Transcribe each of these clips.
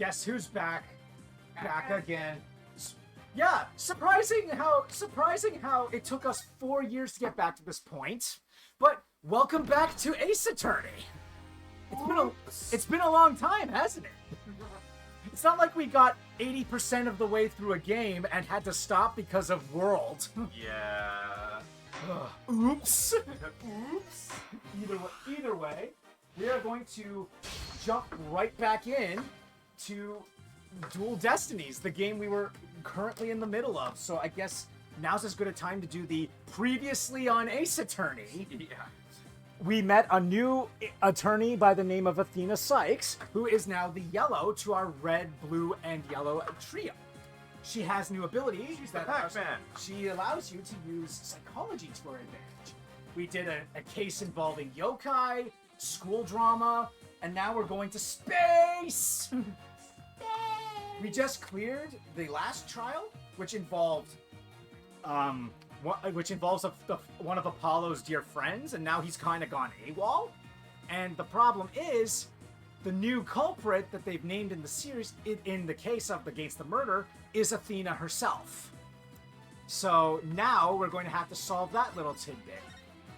Guess who's back? Back again. Yeah, surprising how it took us 4 years to get back to this point. But welcome back to Ace Attorney. It's been a long time, hasn't it? It's not like we got 80% of the way through a game and had to stop because of World. Yeah. Oops. Oops. Either way, we are going to jump right back in to Dual Destinies, the game we were currently in the middle of. So I guess now's as good a time to do the previously on Ace Attorney. Yeah. We met a new attorney by the name of Athena Sykes, who is now the yellow to our red, blue, and yellow trio. She has new abilities. She's the Pac-Man. She allows you to use psychology to her advantage. We did a case involving yokai, school drama, and now we're going to space! We just cleared the last trial, which involved one of Apollo's dear friends, and now he's kind of gone AWOL. And the problem is, the new culprit that they've named in the series, in the case of Against the Murder, is Athena herself. So now we're going to have to solve that little tidbit.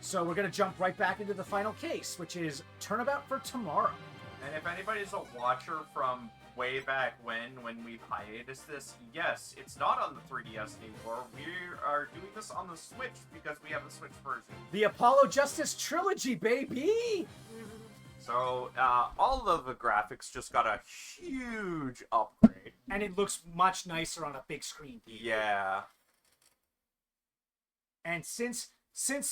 So we're going to jump right back into the final case, which is Turnabout for Tomorrow. And if anybody's a watcher from way back when we've hiatus this, yes, it's not on the 3DS anymore. We are doing this on the Switch because we have the Switch version. The Apollo Justice Trilogy, baby! So, all of the graphics just got a huge upgrade. And it looks much nicer on a big screen. Yeah. And since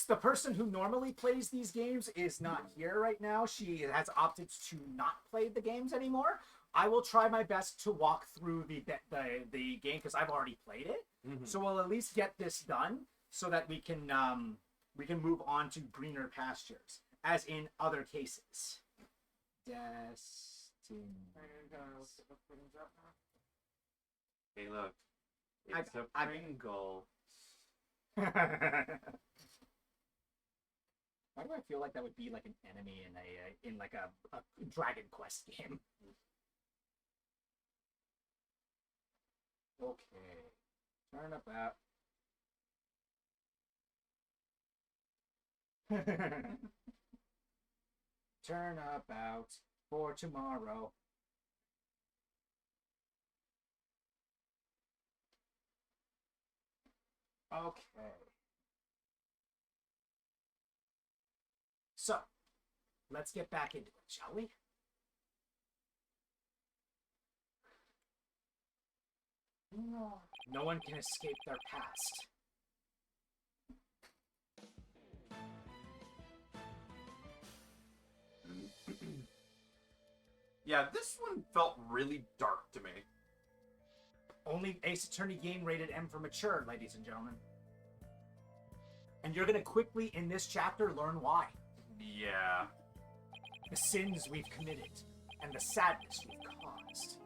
the person who normally plays these games is not here right now, she has opted to not play the games anymore. I will try my best to walk through the game because I've already played it. Mm-hmm. So we'll at least get this done so that we can move on to greener pastures, as in other cases. Hey, look, it's a Pringle. Why do I feel like that would be like an enemy in like a Dragon Quest game? Okay, turnabout. Turnabout for tomorrow. Okay. So, let's get back into it, shall we? No one can escape their past. Yeah, this one felt really dark to me. Only Ace Attorney game rated M for mature, ladies and gentlemen. And you're going to quickly, in this chapter, learn why. Yeah. The sins we've committed, and the sadness we've caused.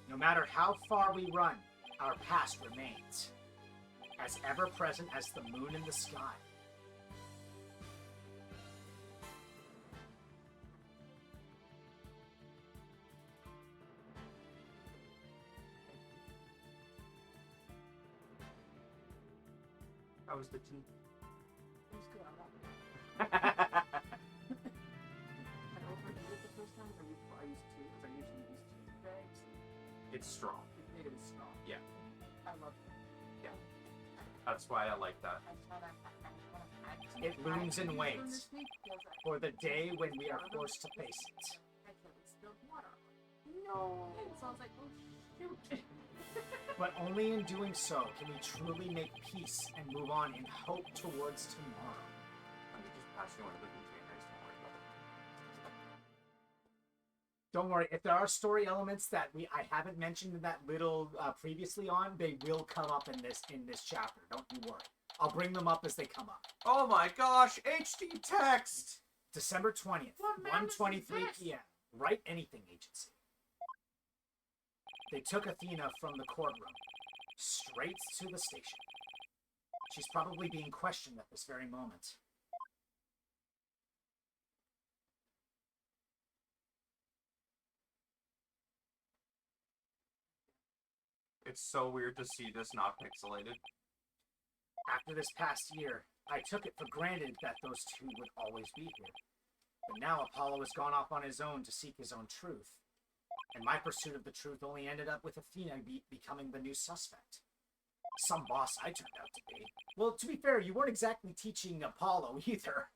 No matter how far we run, our past remains, as ever present as the moon in the sky. How was the tea? It was good. I love it. Yeah. I overheated the first time, so I used two, because I usually use two bags. It's strong. It made it strong. Yeah. I love it. Yeah. That's why I like that. I just want to add It looms and waits for the day when we are forced to face it. I feel it spilled water. No. So I was like, oh shoot. But only in doing so can we truly make peace and move on in hope towards tomorrow. Let me just pass you one of the containers. Don't worry, if there are story elements that I haven't mentioned in that little previously on, they will come up in this chapter. Don't you worry. I'll bring them up as they come up. Oh my gosh, HD text! December 20th, What madness is 1:23 this? p.m. Wright Anything Agency. They took Athena from the courtroom straight to the station. She's probably being questioned at this very moment. It's so weird to see this not pixelated. After this past year, I took it for granted that those two would always be here. But now Apollo has gone off on his own to seek his own truth. And my pursuit of the truth only ended up with Athena becoming the new suspect. Some boss I turned out to be. Well, to be fair, you weren't exactly teaching Apollo either.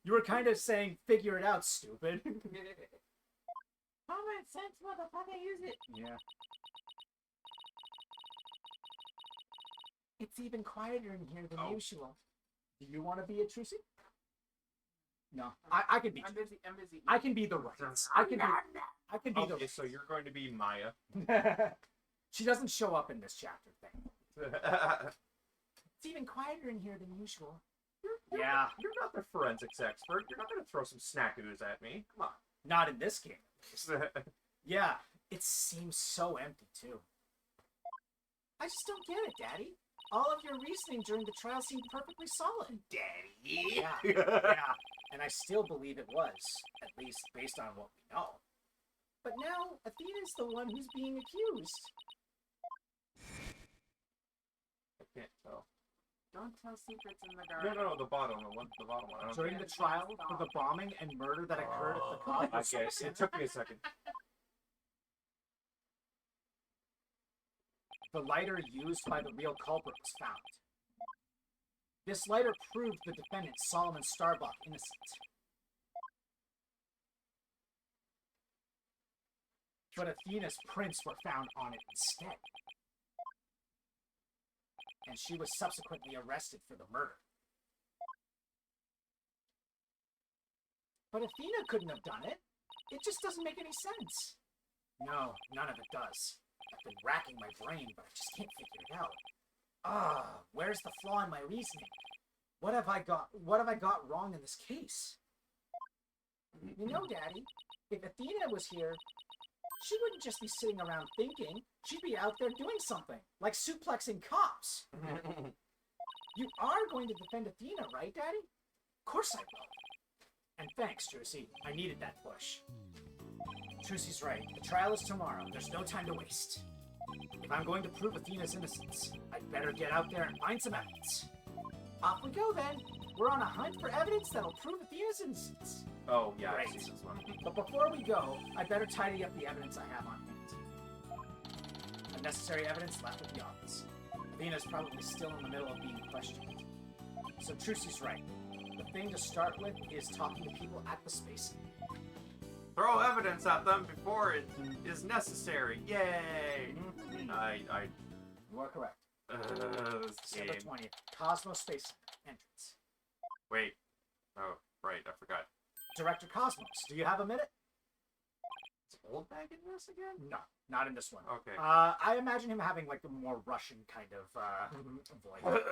You were kind of saying, figure it out, stupid. Common sense, motherfucker, use it. Yeah. It's even quieter in here than usual. Do you want to be a Trucy? No, I can be. I'm busy. I'm busy. I can be the Wrights. I can be the. Okay, so you're going to be Maya. She doesn't show up in this chapter thing. It's even quieter in here than usual. Yeah. You're not the forensics expert. You're not going to throw some snackadoos at me. Come Not in this game. on. Yeah, it seems so empty too. I just don't get it, Daddy. All of your reasoning during the trial seemed perfectly solid. Daddy. Yeah, yeah, and I still believe it was, at least based on what we know. But now, Athena's the one who's being accused. I can't tell. Don't tell secrets in the dark. No, the bottom one. The bottom one. I don't During think- the trial for the bombing and murder that occurred at the college. Okay, it took me a second. The lighter used by the real culprit was found. This lighter proved the defendant, Solomon Starbuck, innocent. But Athena's prints were found on it instead. And she was subsequently arrested for the murder. But Athena couldn't have done it. It just doesn't make any sense. No, none of it does. I've been racking my brain, but I just can't figure it out. Where's the flaw in my reasoning? What have I got wrong in this case? You know, Daddy, if Athena was here, she wouldn't just be sitting around thinking. She'd be out there doing something, like suplexing cops. You are going to defend Athena, right, Daddy? Of course I will. And thanks, Trucy. I needed that push. Trucy's right. The trial is tomorrow. There's no time to waste. If I'm going to prove Athena's innocence, I'd better get out there and find some evidence. Off we go, then. We're on a hunt for evidence that'll prove Athena's innocence. Oh, yeah, Great. I see this one. But before we go, I'd better tidy up the evidence I have on hand. Unnecessary evidence left at the office. Athena's probably still in the middle of being questioned. So Trucy's right. The thing to start with is talking to people at the space. Throw evidence at them before it is necessary. Yay! You are correct. This December game. 20th. Cosmos Space Center. Entrance. Wait. Oh, right, I forgot. Director Cosmos, do you have a minute? Is Old Bag in this again? No, not in this one. Okay. I imagine him having like a more Russian kind of voice.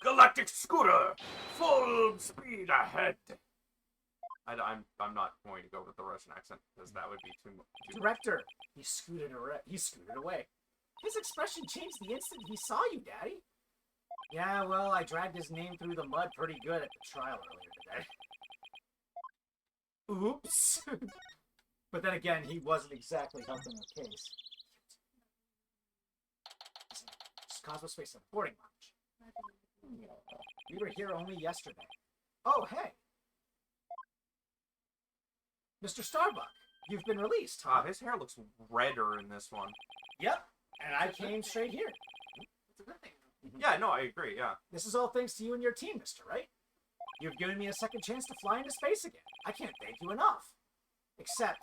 Galactic scooter! Full speed ahead! I'm not going to go with the Russian accent, because that would be too much. Director, he scooted away. His expression changed the instant he saw you, Daddy. Yeah, well, I dragged his name through the mud pretty good at the trial earlier today. Oops. But then again, he wasn't exactly helping the case. Cosmos Space Center, boarding lounge. We were here only yesterday. Oh, hey. Mr. Starbuck, you've been released, huh? His hair looks redder in this one. Yep, and I came straight here. It's a good thing. Yeah, no, I agree, yeah. This is all thanks to you and your team, Mr. Wright. You've given me a second chance to fly into space again. I can't thank you enough. Except...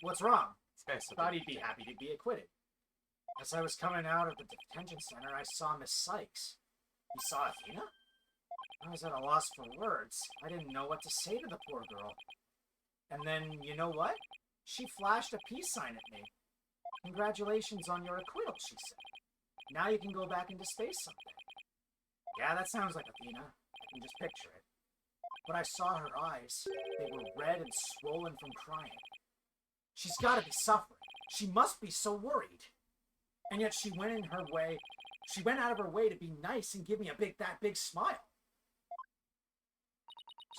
What's wrong? This guy's such Thought a he'd be happy to be acquitted. As I was coming out of the detention center, I saw Miss Sykes. You saw Athena? I was at a loss for words. I didn't know what to say to the poor girl. And then, you know what? She flashed a peace sign at me. Congratulations on your acquittal, she said. Now you can go back into space someday. Yeah, that sounds like Athena. I can just picture it. But I saw her eyes. They were red and swollen from crying. She's gotta be suffering. She must be so worried. And yet she went out of her way to be nice and give me that big smile.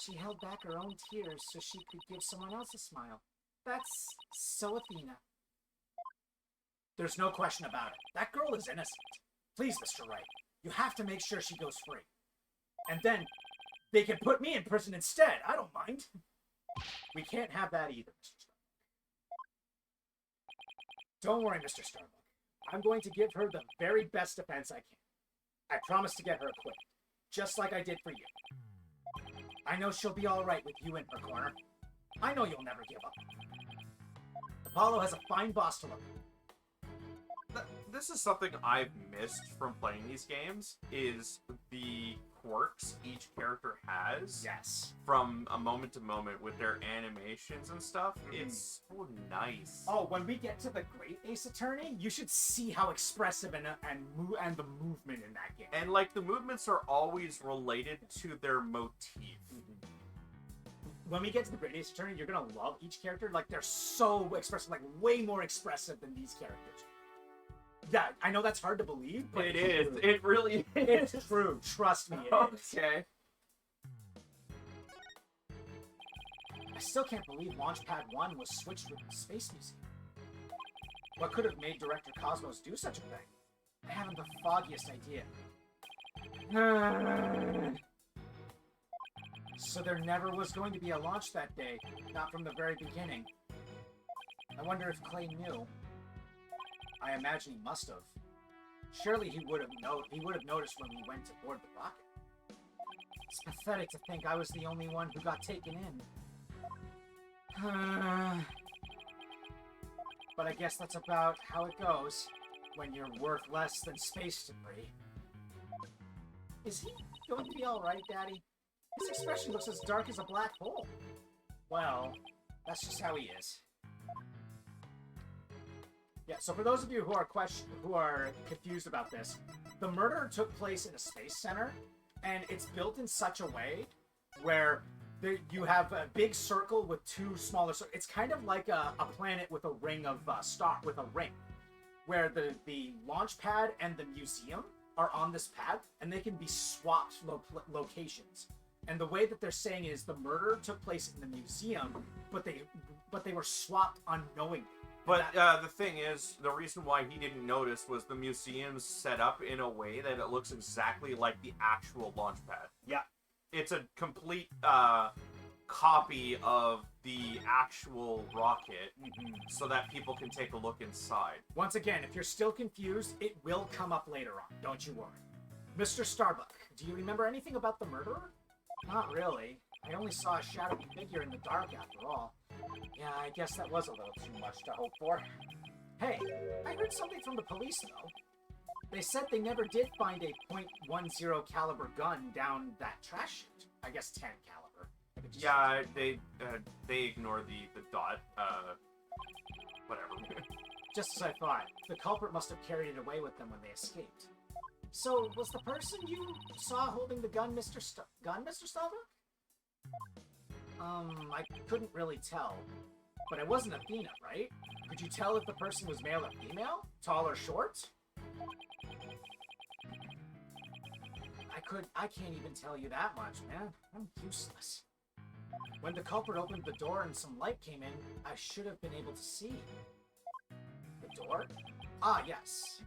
She held back her own tears so she could give someone else a smile. That's so Athena. There's no question about it. That girl is innocent. Please, Mr. Wright, you have to make sure she goes free. And then they can put me in prison instead. I don't mind. We can't have that either, Mr. Starbuck. Don't worry, Mr. Starbuck. I'm going to give her the very best defense I can. I promise to get her acquitted, just like I did for you. I know she'll be all right with you in her corner. I know you'll never give up. Apollo has a fine boss to look at. This is something I've missed from playing these games, is the quirks each character has. Yes. From a moment to moment with their animations and stuff. It's so nice. Oh, when we get to the Great Ace Attorney, you should see how expressive and the movement in that game. And like the movements are always related to their motif. When we get to the Great Ace Attorney, you're gonna love each character. Like, they're so expressive, like way more expressive than these characters. Yeah, I know that's hard to believe, but It is. It really is. It's true. Trust me. It is. Okay. I still can't believe Launchpad 1 was switched with the Space Museum. What could have made Director Cosmos do such a thing? I haven't the foggiest idea. So there never was going to be a launch that day, not from the very beginning. I wonder if Clay knew. I imagine he must have. Surely he would have noticed when we went to board the rocket. It's pathetic to think I was the only one who got taken in. But I guess that's about how it goes when you're worth less than space debris. Is he going to be alright, Daddy? His expression looks as dark as a black hole. Well, that's just how he is. Yeah, so for those of you who are confused about this, the murder took place in a space center, and it's built in such a way where you have a big circle with two smaller circles. It's kind of like a planet with a ring of with a ring, where the launch pad and the museum are on this pad, and they can be swapped locations. And the way that they're saying is the murder took place in the museum, but they were swapped unknowingly. But the thing is, the reason why he didn't notice was the museum's set up in a way that it looks exactly like the actual launch pad. Yeah. It's a complete copy of the actual rocket, so that people can take a look inside. Once again, if you're still confused, it will come up later on. Don't you worry. Mr. Starbuck, do you remember anything about the murderer? Not really. I only saw a shadowy figure in the dark after all. Yeah, I guess that was a little too much to hope for. Hey, I heard something from the police, though. They said they never did find a .10 caliber gun down that trash chute. I guess 10 caliber. Yeah, they ignore the dot, whatever. Just as I thought. The culprit must have carried it away with them when they escaped. So, was the person you saw holding the gun Mr. Starbuck? I couldn't really tell. But it wasn't Athena, right? Could you tell if the person was male or female? Tall or short? I can't even tell you that much, man. I'm useless. When the culprit opened the door and some light came in, I should have been able to see. The door? Ah, yes.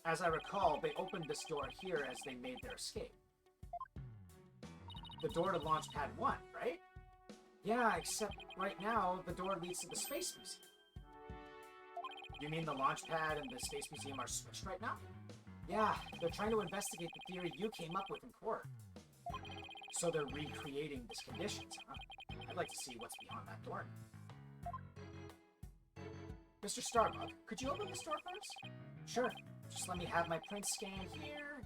As I recall, they opened this door here as they made their escape. The door to Launch Pad 1, right? Yeah, except right now, the door leads to the Space Museum. You mean the launch pad and the Space Museum are switched right now? Yeah, they're trying to investigate the theory you came up with in court. So they're recreating these conditions, huh? I'd like to see what's beyond that door. Mr. Starbuck, could you open this door first? Sure. Just let me have my print scan here.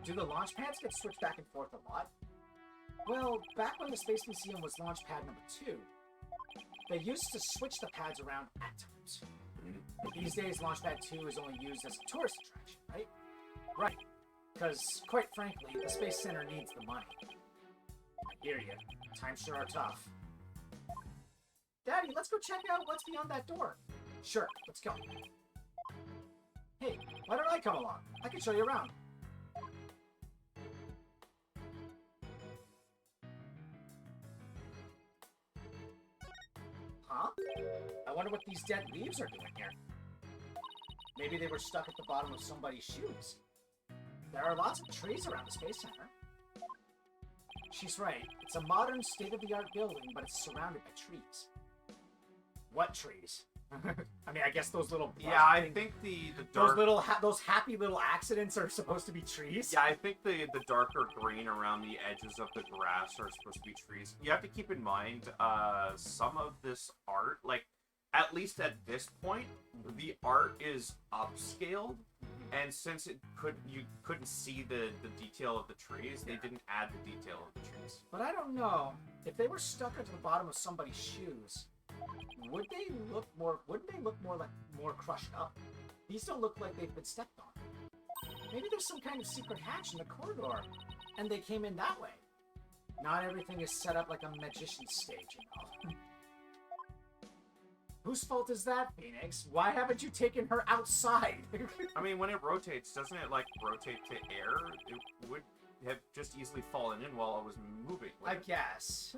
Do the launch pads get switched back and forth a lot? Well, back when the Space Museum was launch pad number 2, they used to switch the pads around at times. These days, launch pad 2 is only used as a tourist attraction, right? Right. Because, quite frankly, the Space Center needs the money. I hear you. Times sure are tough. Daddy, let's go check out what's beyond that door. Sure, let's go. Hey, why don't I come along? I can show you around. Huh? I wonder what these dead leaves are doing here. Maybe they were stuck at the bottom of somebody's shoes. There are lots of trees around the Space Center. She's right. It's a modern, state-of-the-art building, but it's surrounded by trees. What trees? I mean, I guess those little... Yeah, I think the dark... Those happy little accidents are supposed to be trees? Yeah, I think the darker green around the edges of the grass are supposed to be trees. You have to keep in mind, some of this art, like, at least at this point, the art is upscaled, and since you couldn't see the detail of the trees, they didn't add the detail of the trees. But I don't know. If they were stuck at the bottom of somebody's shoes, wouldn't they look more crushed up? These don't look like they've been stepped on. Maybe there's some kind of secret hatch in the corridor, and they came in that way. Not everything is set up like a magician's stage, you know. Whose fault is that, Phoenix? Why haven't you taken her outside? I mean, when it rotates, doesn't it, like, rotate to air? It would have just easily fallen in while I was moving. I guess.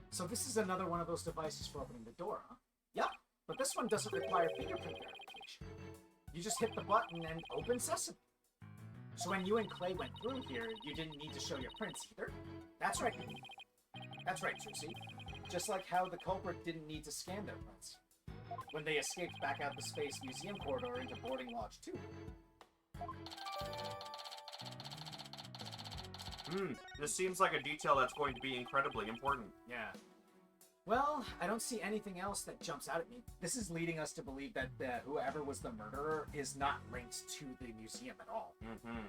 So this is another one of those devices for opening the door, huh? Yep, but this one doesn't require fingerprint verification. You just hit the button and open sesame. So when you and Clay went through here, you didn't need to show your prints either? That's right. That's right, Trucy. Just like how the culprit didn't need to scan their prints when they escaped back out the Space Museum corridor into Boarding Lodge 2. This seems like a detail that's going to be incredibly important. Yeah. Well, I don't see anything else that jumps out at me. This is leading us to believe that whoever was the murderer is not linked to the museum at all. Mm-hmm.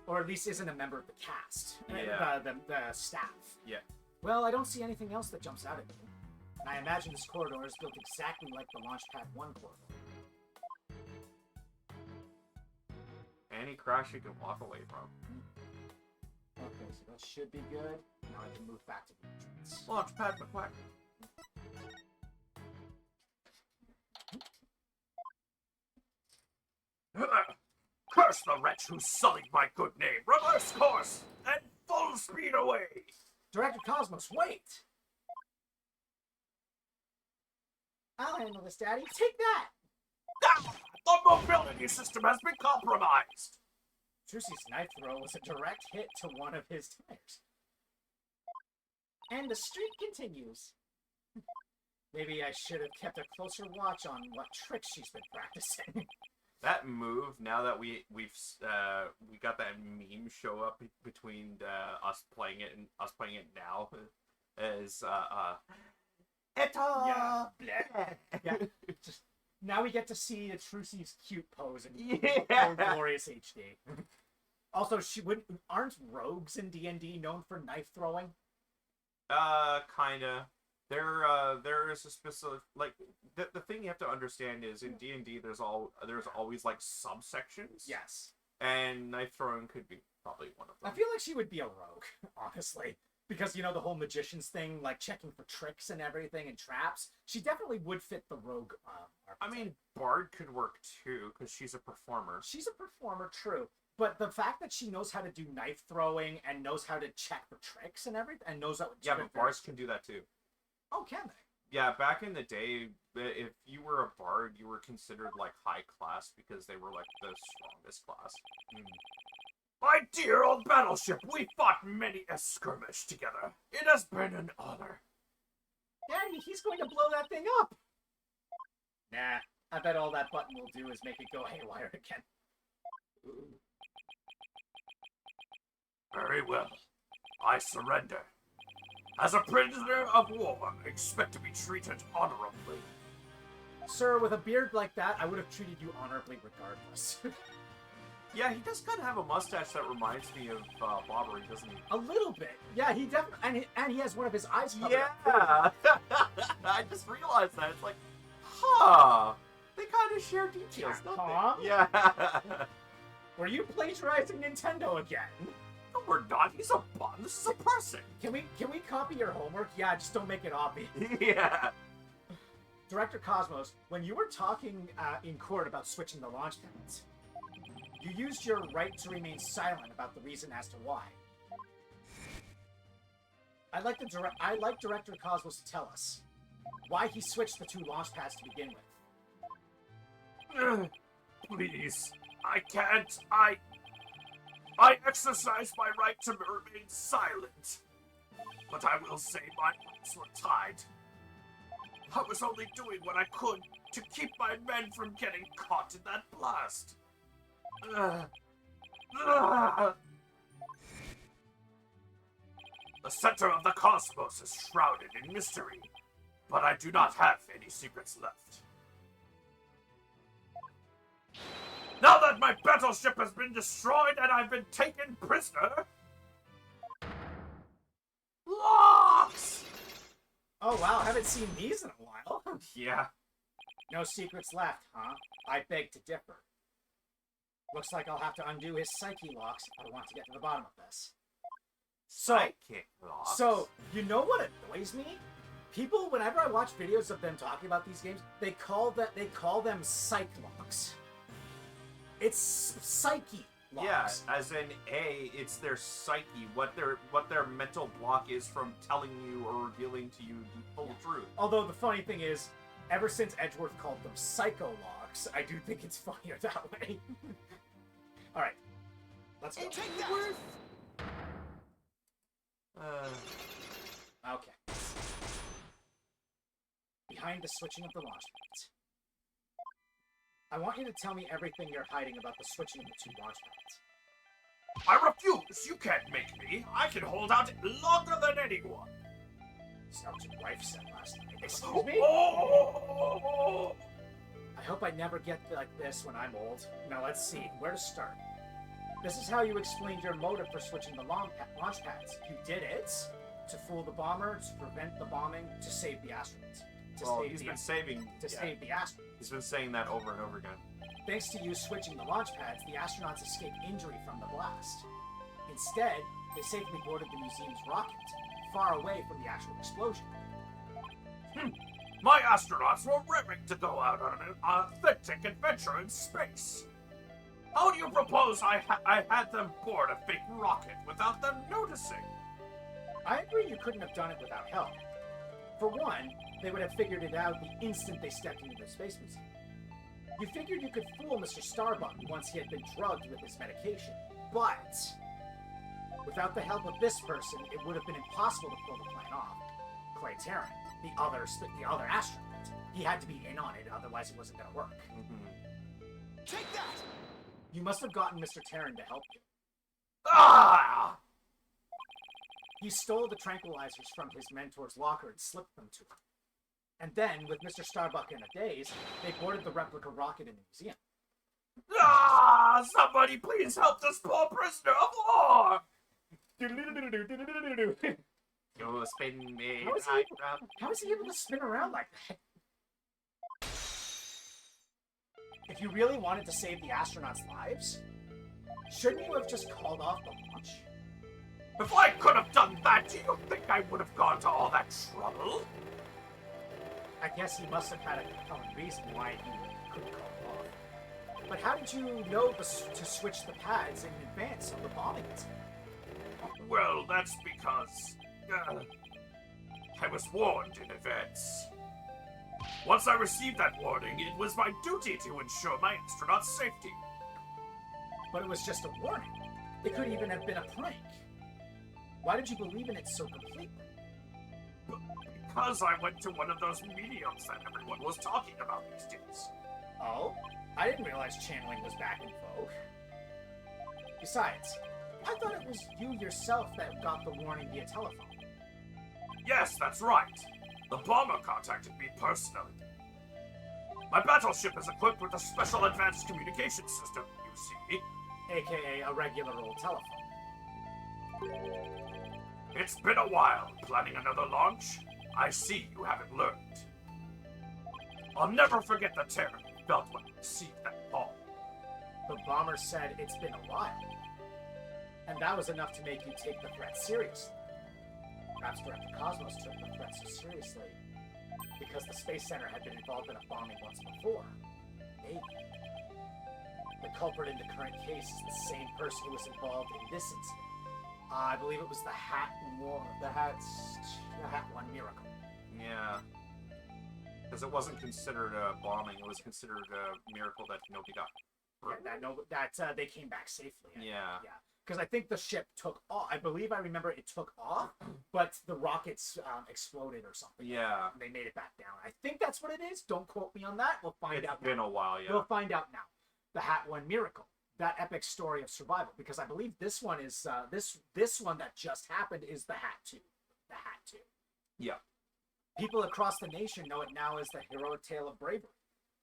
Or at least isn't a member of the cast. Yeah. The staff. Yeah. Well, I don't see anything else that jumps out at me. And I imagine this corridor is built exactly like the Launchpad 1 corridor. Any crash you can walk away from. Okay, so that should be good. Now I can move back to the entrance. Launchpad McQuack. Curse the wretch who sullied my good name! Reverse course! And full speed away! Director Cosmos, wait! I'll handle this, Daddy. Take that! Ah! The mobility system has been compromised! Trucy's knife throw was a direct hit to one of his tires. And the streak continues. Maybe I should have kept a closer watch on what tricks she's been practicing. That move, now that we got that meme show up between us playing it and us playing it now, is Yeah. Yeah. Just now we get to see a Trucy's cute pose in glorious HD. Also, aren't rogues in D&D known for knife throwing? Kinda. There is a specific, like, the thing you have to understand is in D&D there's always like subsections. Yes. And knife throwing could be probably one of them. I feel like she would be a rogue, honestly. Because, you know, the whole magician's thing, like checking for tricks and everything and traps, she definitely would fit the rogue archetype. I mean, Bard could work too, because she's a performer. She's a performer, true. But the fact that she knows how to do knife throwing and knows how to check for tricks and everything, and knows how to... Yeah, but Bards can do that too. Oh, can they? Yeah, back in the day, if you were a Bard, you were considered, like, high class because they were, like, the strongest class. My dear old battleship, we fought many a skirmish together. It has been an honor. Daddy, he's going to blow that thing up! Nah, I bet all that button will do is make it go haywire again. Ooh. Very well. I surrender. As a prisoner of war, expect to be treated honorably. Sir, with a beard like that, I would have treated you honorably regardless. Yeah, he does kind of have a mustache that reminds me of Bobbery, doesn't he? A little bit. Yeah, he definitely, and he has one of his eyes covered up. Yeah! I just realized that. It's like, huh. They kind of share details, don't Huh? they? Yeah. Were you plagiarizing Nintendo again? No, we're not. He's a bot. This is a person. Can we copy your homework? Yeah, just don't make it obvious. Yeah. Director Cosmos, when you were talking in court about switching the launch pads, you used your right to remain silent about the reason as to why. I'd like Director Cosmos to tell us why he switched the two launch pads to begin with. Please. I can't. I exercise my right to remain silent. But I will say my hands were tied. I was only doing what I could to keep my men from getting caught in that blast. The center of the cosmos is shrouded in mystery, but I do not have any secrets left. Now that my battleship has been destroyed and I've been taken prisoner... Locks! Oh wow, haven't seen these in a while. Yeah. No secrets left, huh? I beg to differ. Looks like I'll have to undo his psyche locks if I want to get to the bottom of this. Sidekick locks. So, you know what annoys me? People, whenever I watch videos of them talking about these games, they call them psych locks. It's psyche locks. Yeah, as in it's their psyche, what their mental block is from telling you or revealing to you the full truth. Although the funny thing is, ever since Edgeworth called them psycho locks, I do think it's funnier that way. Alright. Let's go. Okay. Behind the switching of the launch pads. I want you to tell me everything you're hiding about the switching of the two launch pads. I refuse! You can't make me! I can hold out longer than anyone! That's not what your wife said last night. Excuse me? Oh! I hope I never get like this when I'm old. Now let's see, where to start. This is how you explained your motive for switching the launch pads. You did it to fool the bomber, to prevent the bombing, to save the astronauts. He's been saving save the astronauts. He's been saying that over and over again. Thanks to you switching the launch pads, the astronauts escaped injury from the blast. Instead, they safely boarded the museum's rocket, far away from the actual explosion. My astronauts were raring to go out on an authentic adventure in space. How do you propose I had them board a fake rocket without them noticing? I agree you couldn't have done it without help. For one, they would have figured it out the instant they stepped into the space museum. You figured you could fool Mr. Starbuck once he had been drugged with his medication, but without the help of this person, it would have been impossible to pull the plan off. Clay Terran, the other astronaut, he had to be in on it, otherwise it wasn't going to work. Take that! You must have gotten Mr. Terran to help you. Ah! He stole the tranquilizers from his mentor's locker and slipped them to him. And then, with Mr. Starbuck in a daze, they boarded the replica rocket in the museum. Ah! Somebody please help this poor prisoner of war! You spin me How is he- right round. How is he able to spin around like that? If you really wanted to save the astronauts' lives, shouldn't you have just called off the launch? If I could have done that, do you think I would have gone to all that trouble? I guess he must have had a compelling reason why he couldn't call it off. But how did you know to switch the pads in advance of the bombing incident? Well, that's because... I was warned in advance. Once I received that warning, it was my duty to ensure my astronauts' safety. But it was just a warning. It could even have been a prank. Why did you believe in it so completely? Because I went to one of those mediums that everyone was talking about these days. Oh? I didn't realize channeling was back in vogue. Besides, I thought it was you yourself that got the warning via telephone. Yes, that's right. The bomber contacted me personally. My battleship is equipped with a special advanced communication system, you see. aka a regular old telephone. It's been a while. Planning another launch? I see you haven't learned. I'll never forget the terror you felt when you received that call. The bomber said it's been a while. And that was enough to make you take the threat seriously. Perhaps Director Cosmos took the threat so seriously because the Space Center had been involved in a bombing once before. Maybe. The culprit in the current case is the same person who was involved in this incident. I believe it was the Hat One Miracle. Yeah. Because it wasn't considered a bombing, it was considered a miracle that nobody got hurt. Yeah, they came back safely. Yeah. Yeah. Because I think the ship took off. I believe I remember it took off, but the rockets exploded or something. Yeah. They made it back down. I think that's what it is. Don't quote me on that. We'll find out. It's been a while, yeah. We'll find out now. The Hat One Miracle. That epic story of survival. Because I believe this one is this one that just happened is the Hat 2. The Hat 2. Yeah. People across the nation know it now as the heroic tale of bravery.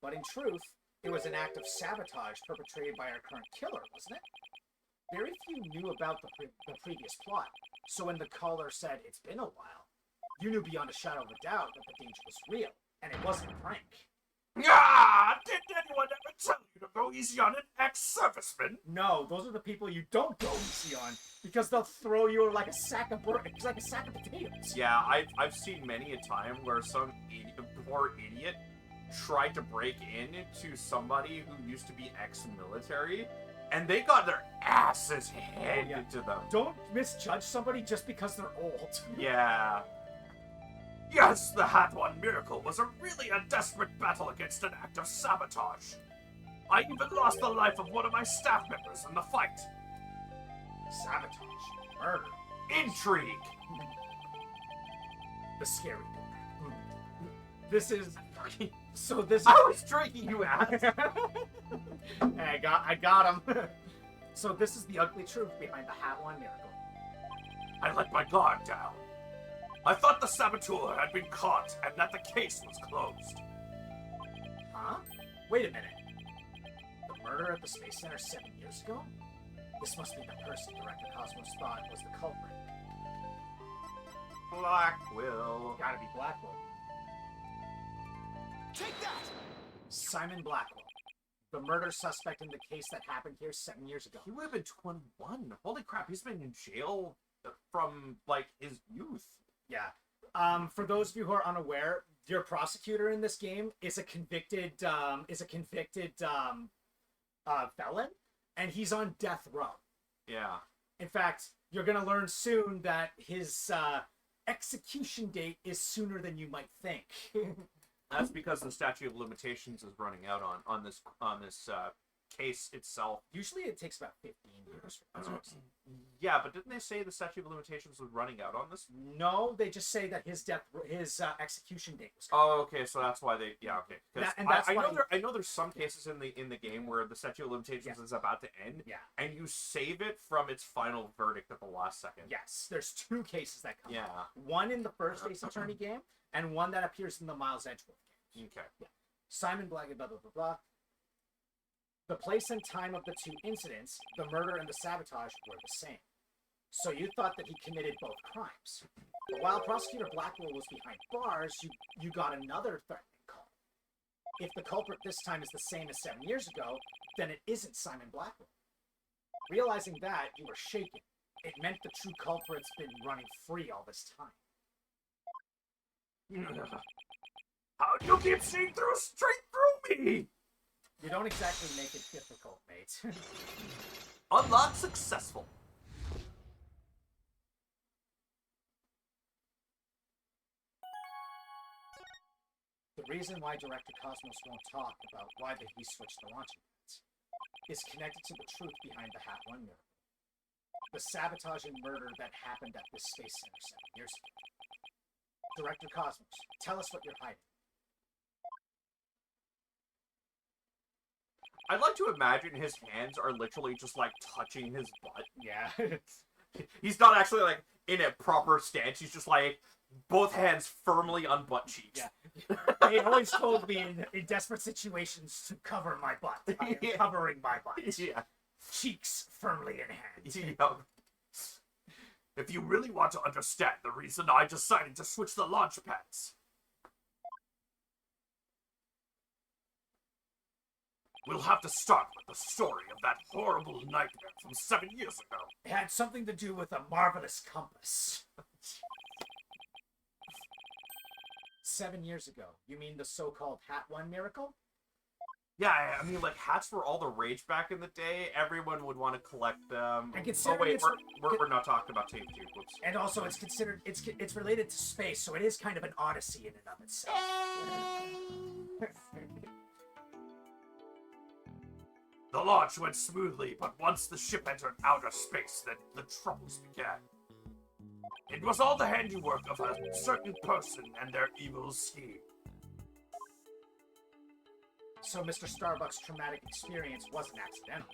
But in truth, it was an act of sabotage perpetrated by our current killer, wasn't it? Very few knew about the previous plot, so when the caller said it's been a while, you knew beyond a shadow of a doubt that the danger was real, and it wasn't a prank. Ah! Did anyone ever tell you to go easy on an ex-serviceman? No, those are the people you don't go easy on, because they'll throw you like a sack of potatoes. Yeah, I've seen many a time where some poor idiot tried to break into somebody who used to be ex-military, and they got their asses handed to them. Don't misjudge somebody just because they're old. Yeah. Yes, the Hat One Miracle was really a desperate battle against an act of sabotage. I even lost the life of one of my staff members in the fight. Sabotage. Murder. Intrigue. The scary book. This is... So this is... I was drinking, you ass! Hey, I got him. So this is the ugly truth behind the Hat One Miracle. I let my guard down. I thought the saboteur had been caught and that the case was closed. Huh? Wait a minute. The murder at the Space Center 7 years ago? This must be the person Director Cosmos thought was the culprit. Blackwell. Gotta be Blackwell. Take that! Simon Blackwell. The murder suspect in the case that happened here 7 years ago. He would have been 21. Holy crap, he's been in jail from, like, his youth. Yeah. For those of you who are unaware, your prosecutor in this game is a convicted felon, and he's on death row. Yeah. In fact, you're gonna learn soon that his execution date is sooner than you might think. That's because the statute of limitations is running out on this case itself. Usually it takes about 15 years for this. Yeah, but didn't they say the statute of limitations was running out on this? No, they just say that his execution date was coming. Oh, okay, so that's why they... Yeah, okay. I know there's some cases in the game where the statute of limitations is about to end, and you save it from its final verdict at the last second. Yes, there's 2 cases that come up. Yeah. One in the first Ace Attorney game, and one that appears in the Miles Edgeworth game. Okay. Yeah. Simon Black, blah, blah, blah, blah. The place and time of the 2 incidents, the murder and the sabotage, were the same. So you thought that he committed both crimes. But while Prosecutor Blackwell was behind bars, you got another threatening call. If the culprit this time is the same as 7 years ago, then it isn't Simon Blackwell. Realizing that, you were shaken. It meant the true culprit's been running free all this time. How do you keep seeing straight through me? You don't exactly make it difficult, mate. Unlock successful. The reason why Director Cosmos won't talk about why he switched the launching pads is connected to the truth behind the Hat One miracle. The sabotage and murder that happened at this Space Center 7 years ago. Director Cosmos, tell us what you're hiding. I'd like to imagine his hands are literally just, like, touching his butt. Yeah. He's not actually, like, in a proper stance. He's just, like, both hands firmly on butt cheeks. Yeah. They always told me in desperate situations to cover my butt. I am covering my butt. Yeah. cheeks firmly in hand. Yup. If you really want to understand the reason I decided to switch the launch pads, we'll have to start with the story of that horrible nightmare from 7 years ago. It had something to do with a marvelous compass. 7 years ago. You mean the so-called Hat One miracle? Yeah, I mean, like, hats were all the rage back in the day. Everyone would want to collect them. And Oh, considering wait, it's- we're not talking about Tape 2. Whoops. And also, it's considered it's related to space, so it is kind of an odyssey in and of itself. The launch went smoothly, but once the ship entered outer space, then the troubles began. It was all the handiwork of a certain person and their evil scheme. So Mr. Starbuck's traumatic experience wasn't accidental.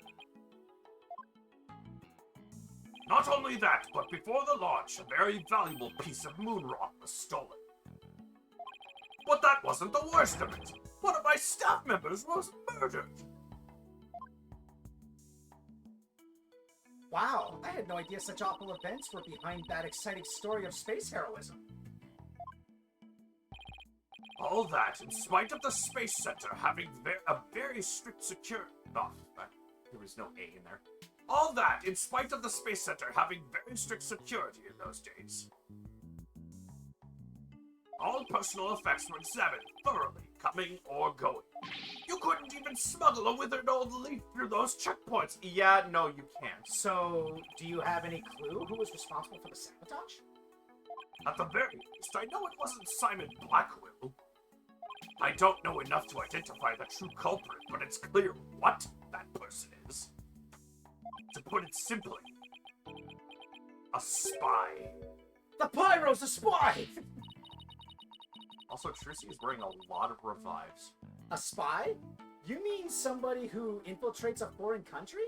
Not only that, but before the launch, a very valuable piece of moon rock was stolen. But that wasn't the worst of it. One of my staff members was murdered. Wow, I had no idea such awful events were behind that exciting story of space heroism. All that, in spite of the Space Center having a very strict security. Oh, There was no A in there. all that, in spite of the Space Center having very strict security in those days. All personal effects were examined thoroughly, coming or going. You couldn't even smuggle a withered old leaf through those checkpoints. Yeah, no, you can't. So, do you have any clue who was responsible for the sabotage? At the very least, I know it wasn't Simon Blackwell. I don't know enough to identify the true culprit, but it's clear what that person is. To put it simply, a spy. The Pyro's a spy! Also, Trissy is wearing a lot of revives. A spy? You mean somebody who infiltrates a foreign country?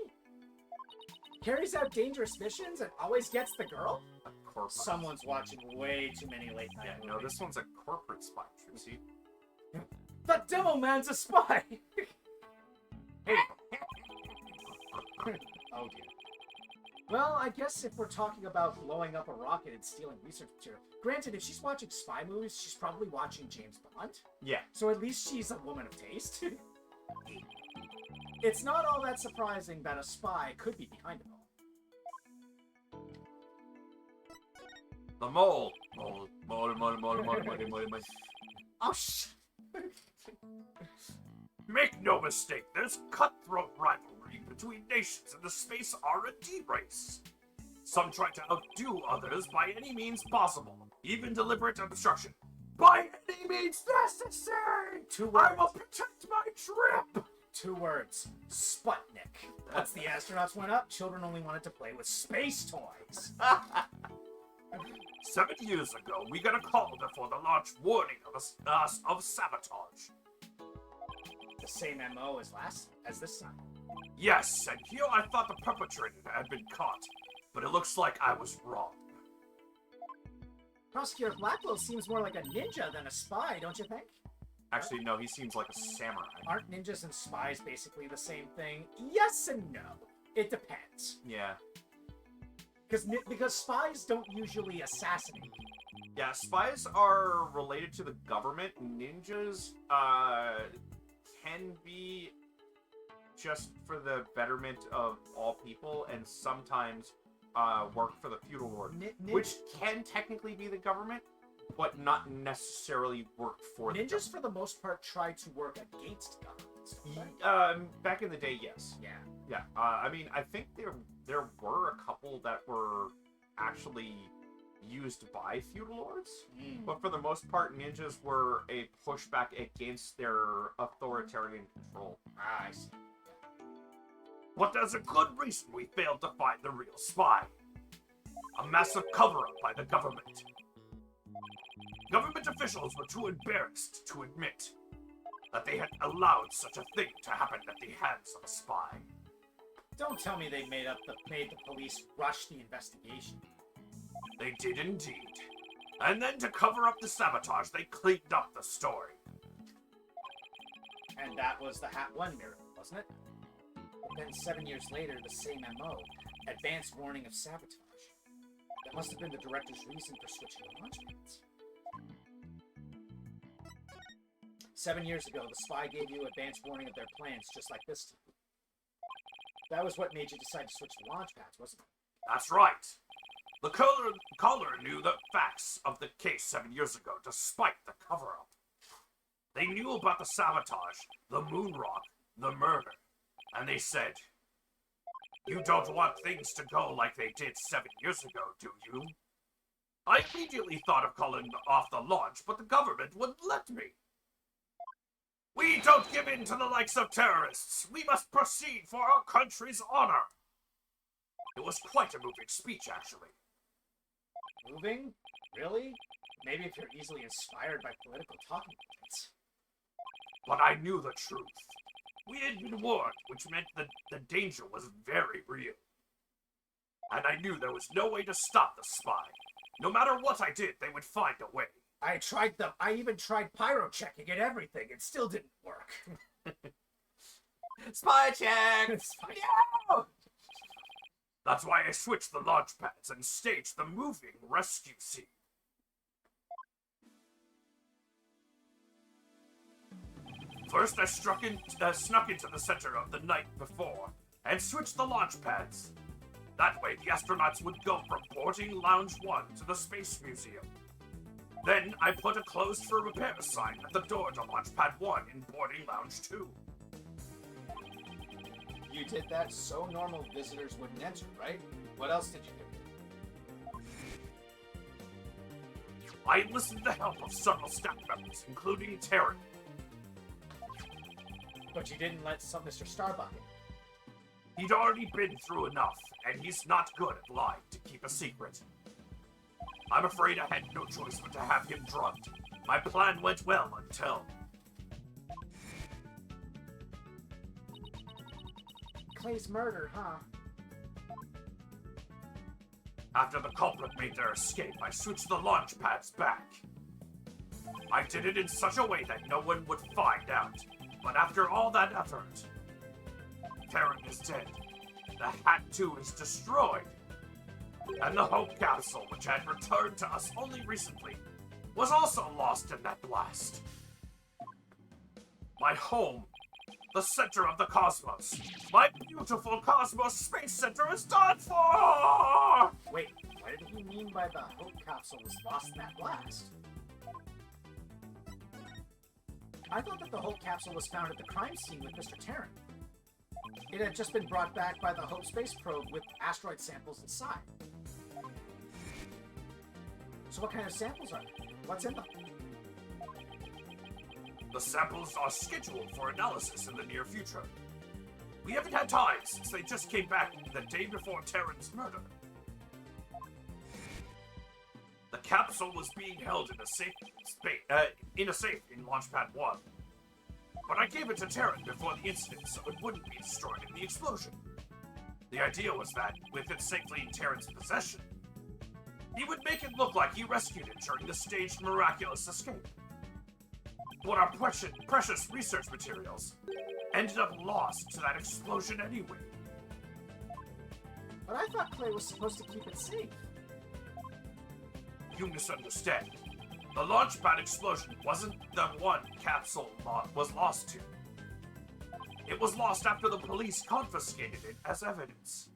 Carries out dangerous missions and always gets the girl? A corporate. Someone's watching way too many late night Yeah, no, movies. this one's a corporate spy, Trissy. The Demo Man's a spy! Hey, Oh dear. Well, I guess if we're talking about blowing up a rocket and stealing research material, granted, if she's watching spy movies, she's probably watching James Bond. yeah. So at least she's a woman of taste. It's not all that surprising that a spy could be behind it all. The mole. Mole. Oh, shh! Make no mistake, there's cutthroat rivalry between nations in the space R&D race. Some try to outdo others by any means possible, even deliberate obstruction. By any means necessary! Two I words. will protect my trip! 2 words. Sputnik. Once the astronauts went up, children only wanted to play with space toys. 7 years ago, we got a call before the launch warning us of sabotage. The same MO as this time. Yes, and here I thought the perpetrator had been caught, but it looks like I was wrong. Prosecutor Blackwell seems more like a ninja than a spy, don't you think? Actually, no, he seems like a samurai. Aren't ninjas and spies basically the same thing? Yes and no. It depends. Yeah. Because spies don't usually assassinate. Yeah, spies are related to the government. Ninjas, can be just for the betterment of all people, and sometimes, work for the feudal lord. Which can technically be the government, but not necessarily work for the Ninjas, for the most part, try to work against governments. don't they? Back in the day, yes. Yeah. Yeah, I mean, I think there were a couple that were actually used by feudal lords, but for the most part, ninjas were a pushback against their authoritarian control. Ah, I see. But there's a good reason we failed to find the real spy. A massive cover-up by the government. Government officials were too embarrassed to admit that they had allowed such a thing to happen at the hands of a spy. Don't tell me they made the police rush the investigation. They did indeed. And then to cover up the sabotage, they cleaned up the story. And that was the Hat One miracle, wasn't it? The Then 7 years later, the same MO. Advanced warning of sabotage. That must have been the director's reason for switching the launch pads. 7 years ago, the spy gave you advanced warning of their plans, just like this time. That was what made you decide to switch the launch pads, wasn't it? That's right. The caller knew the facts of the case 7 years ago, despite the cover-up. They knew about the sabotage, the moon rock, the murder, and they said, "You don't want things to go like they did 7 years ago, do you?" I immediately thought of calling off the launch, but the government wouldn't let me. "We don't give in to the likes of terrorists. We must proceed for our country's honor." It was quite a moving speech, actually. Moving? Really? Maybe if you're easily inspired by political talking points. But I knew the truth. We had been warned, which meant that the danger was very real. And I knew there was no way to stop the spy. No matter what I did, they would find a way. I even tried pyro checking and everything. It still didn't work. Spy check! Spy- Yeah! That's why I switched the launch pads and staged the moving rescue scene. First, I snuck into the center of the night before and switched the launch pads. That way, the astronauts would go from boarding lounge 1 to the Space Museum. Then, I put a closed for repair sign at the door to launch pad 1 in boarding lounge 2. You did that so normal visitors wouldn't enter, right? What else did you do? I enlisted the help of several staff members, including Terry. But you didn't let Mr. Starbuck in. He'd already been through enough, and he's not good at lying to keep a secret. I'm afraid I had no choice but to have him drugged. My plan went well until... Clay's murder, huh? After the culprit made their escape, I switched the launch pads back. I did it in such a way that no one would find out. But after all that effort, Terran is dead. The Hat 2 is destroyed. And the Hope Capsule, which had returned to us only recently, was also lost in that blast. My home, the center of the cosmos, my beautiful Cosmos Space Center is done for! Wait, what did he mean by the Hope Capsule was lost in that blast? I thought that the Hope Capsule was found at the crime scene with Mr. Terran. It had just been brought back by the Hope space probe with asteroid samples inside. So what kind of samples are they? What's in them? The samples are scheduled for analysis in the near future. We haven't had time since they just came back the day before Terran's murder. The capsule was being held in a safe in Launchpad 1. But I gave it to Terran before the incident so it wouldn't be destroyed in the explosion. The idea was that, with it safely in Terran's possession, he would make it look like he rescued it during the staged miraculous escape. But our precious research materials ended up lost to that explosion anyway. But I thought Clay was supposed to keep it safe. You misunderstand. The launchpad explosion wasn't the one capsule was lost to. It was lost after the police confiscated it as evidence.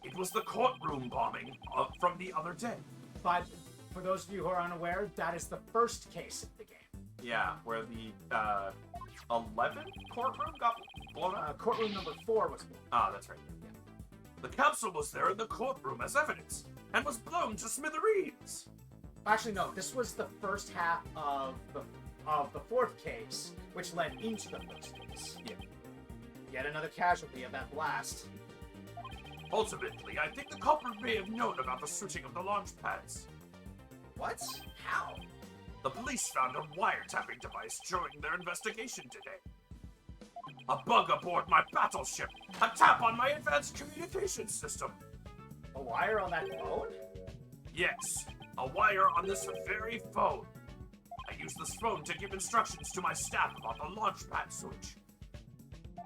It was the courtroom bombing from the other day. But for those of you who are unaware, that is the first case of the game. Yeah, where the 11th courtroom got blown up. Courtroom number 4 was blown. Ah, that's right. The capsule was there in the courtroom as evidence, and was blown to smithereens. Actually, no. This was the first half of the 4th case, which led into the first case. Yeah. Yet another casualty of that blast. Ultimately, I think the culprit may have known about the switching of the launch pads. What? How? The police found a wiretapping device during their investigation today. A bug aboard my battleship, a tap on my advanced communication system. A wire on that phone? Yes, a wire on this very phone. I used this phone to give instructions to my staff about the launch pad switch.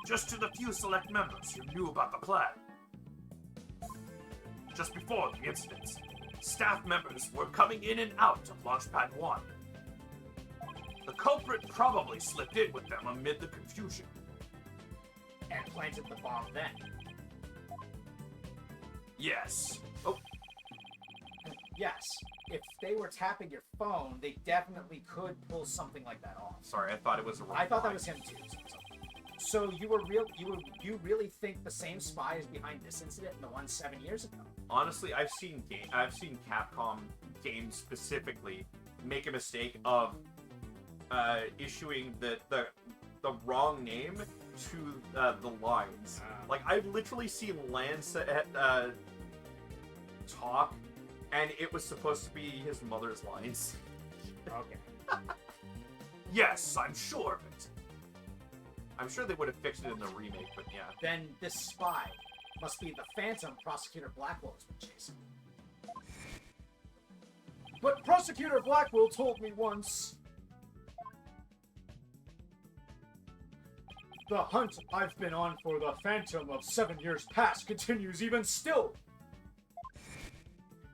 Just to the few select members who knew about the plan. Just before the incidents, staff members were coming in and out of Launchpad 1. The culprit probably slipped in with them amid the confusion. And planted the bomb then. Yes. Oh, Yes, if they were tapping your phone, they definitely could pull something like that off. Sorry, I thought it was a I thought that was him too. So you really think the same spy is behind this incident and the one 7 years ago? Honestly, I've seen Capcom games specifically make a mistake of issuing the wrong name to the lines. Like, I've literally seen Lance talk, and it was supposed to be his mother's lines. Okay. yes, I'm sure of it. I'm sure they would have fixed it in the remake, but yeah. Then this spy must be the Phantom Prosecutor Blackwell has been chasing. But Prosecutor Blackwell told me once, the hunt I've been on for the Phantom of 7 years past continues even still.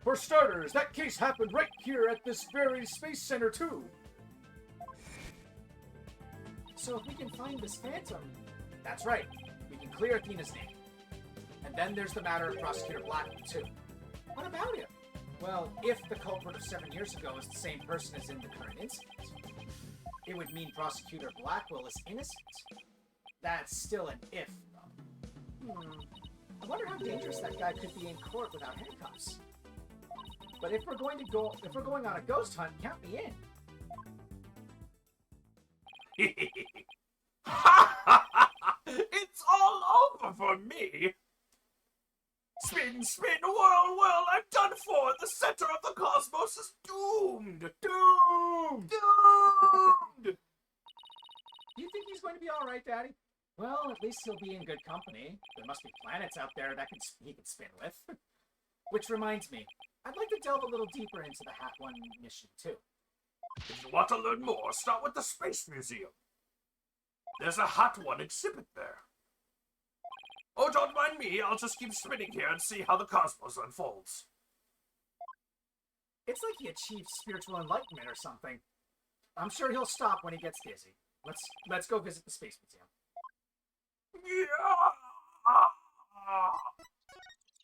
For starters, that case happened right here at this very space center too. So if we can find this Phantom, that's right, we can clear Athena's name. And then there's the matter of Prosecutor Blackwell too. What about him? Well, if the culprit of 7 years ago is the same person as in the current incident, it would mean Prosecutor Blackwell is innocent. That's still an if, though. I wonder how dangerous that guy could be in court without handcuffs. But if we're going on a ghost hunt, count me in. It's all over for me! Spin, spin, whirl, whirl, I'm done for! The center of the cosmos is doomed! Doomed! Doomed! Do you think he's going to be alright, Daddy? Well, at least he'll be in good company. There must be planets out there that he could spin with. Which reminds me, I'd like to delve a little deeper into the Hat 1 mission, too. If you want to learn more, start with the Space Museum. There's a Hot One exhibit there. Oh, don't mind me, I'll just keep spinning here and see how the cosmos unfolds. It's like he achieved spiritual enlightenment or something. I'm sure he'll stop when he gets dizzy. Let's go visit the Space Museum. Yeah!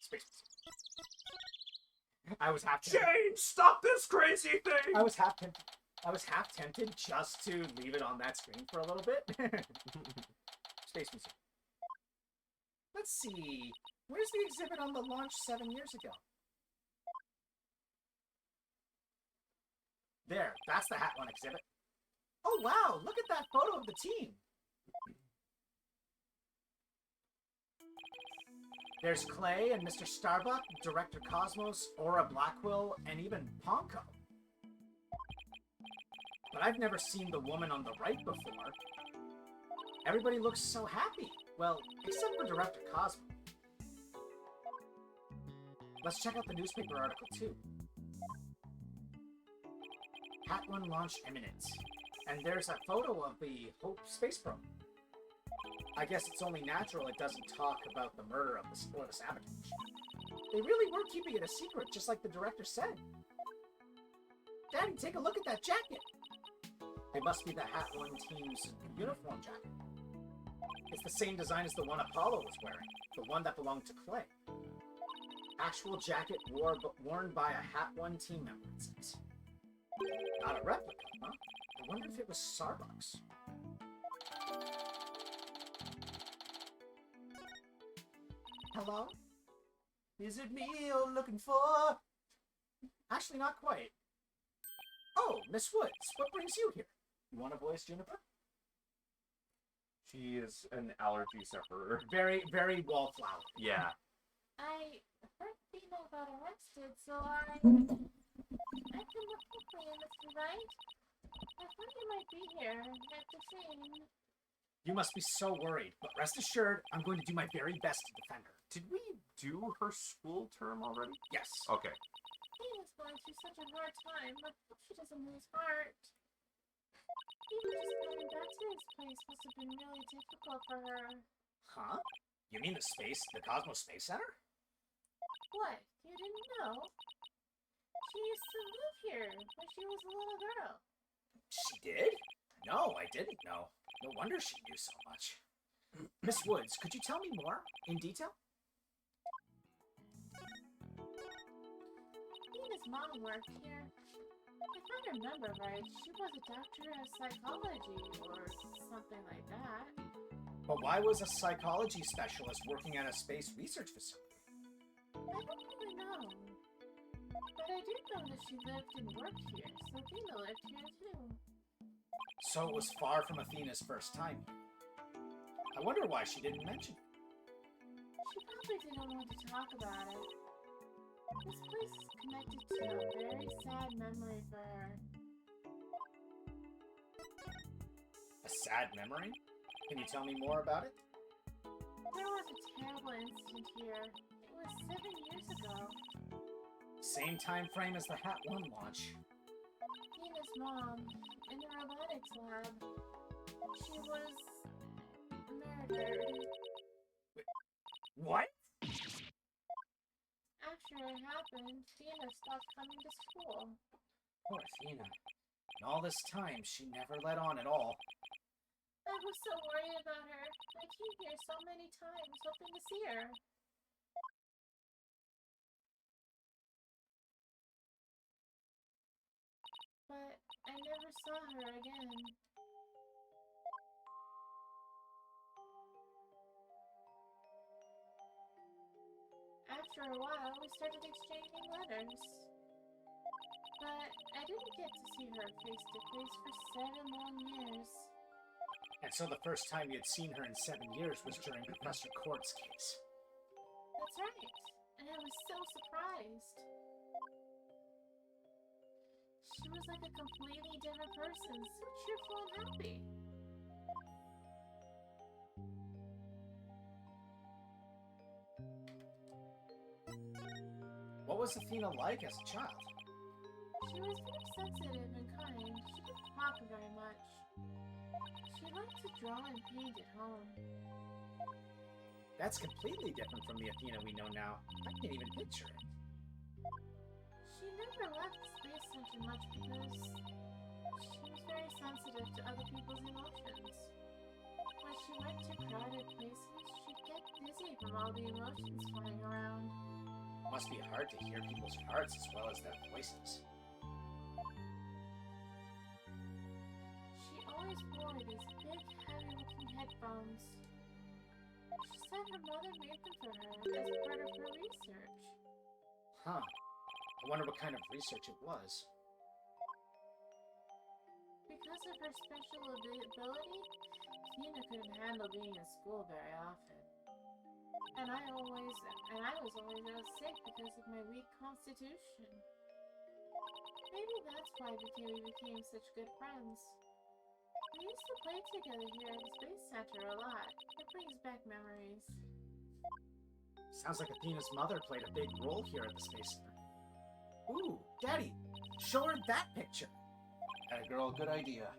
Space Museum. I was half Jane, stop this crazy thing! I was half tempted just to leave it on that screen for a little bit. Space Museum. Let's see. Where's the exhibit on the launch 7 years ago? There, that's the Hat 1 exhibit. Oh wow, look at that photo of the team. There's Clay and Mr. Starbuck, Director Cosmos, Aura Blackwell, and even Ponko. But I've never seen the woman on the right before. Everybody looks so happy. Well, except for Director Cosmo. Let's check out the newspaper article, too. Hat 1 launch imminent. And there's a photo of the Hope space probe. I guess it's only natural it doesn't talk about the murder of the sabotage. They really were keeping it a secret, just like the director said. Daddy, take a look at that jacket! It must be the Hat 1 team's uniform jacket. It's the same design as the one Apollo was wearing, the one that belonged to Clay. Actual jacket worn by a Hat 1 team member, it says. Not a replica, huh? I wonder if it was Starbucks. Hello? Is it me you're looking for? Actually, not quite. Oh, Miss Woods, what brings you here? You want to voice Juniper? She is an allergy sufferer. Very, very wallflower. Yeah. I heard Dino got arrested, so I came looking for you, Mr. Wright. I thought you might be here after seeing. You must be so worried, but rest assured, I'm going to do my very best to defend her. Did we do her school term already? Yes. Okay. He was going through such a hard time. I hope she doesn't lose heart. Even just going back to his place must have been really difficult for her. Huh? You mean the Cosmos Space Center? What? You didn't know? She used to live here when she was a little girl. She did? No, I didn't know. No wonder she knew so much. Miss Woods, could you tell me more in detail? Nina's mom worked here. If I remember right, she was a doctor of psychology or something like that. But why was a psychology specialist working at a space research facility? I don't really know. But I do know that she lived and worked here, so Dina lived here too. So it was far from Athena's first time. I wonder why she didn't mention it. She probably didn't want to talk about it. This place is connected to a very sad memory for her. A sad memory? Can you tell me more about it? There was a terrible incident here. It was 7 years ago. Same time frame as the Hat 1 launch. Nina's mom, in the robotics lab, she was murdered. What? After it happened, Dina stopped coming to school. Poor Athena. In all this time, she never let on at all. I was so worried about her. I came here so many times, hoping to see her. But I never saw her again. After a while, we started exchanging letters. But I didn't get to see her face to face for 7 long years. And so the first time you had seen her in 7 years was during Professor Court's case. That's right. And I was so surprised. She was like a completely different person, so cheerful and happy. What was Athena like as a child? She was very sensitive and kind. She didn't talk very much. She liked to draw and paint at home. That's completely different from the Athena we know now. I can't even picture it. She never left the Space Center much because she was very sensitive to other people's emotions. When she went to crowded places, she'd get dizzy from all the emotions flying around. Must be hard to hear people's hearts as well as their voices. She always wore these big, heavy-looking headphones. She said her mother made them for her as part of her research. Huh. I wonder what kind of research it was. Because of her special ability, Tina couldn't handle being in school very often. And I was always out sick because of my weak constitution. Maybe that's why we became such good friends. We used to play together here at the Space Center a lot. It brings back memories. Sounds like Athena's mother played a big role here at the Space Center. Ooh, Daddy, show her that picture. Atta girl, good idea.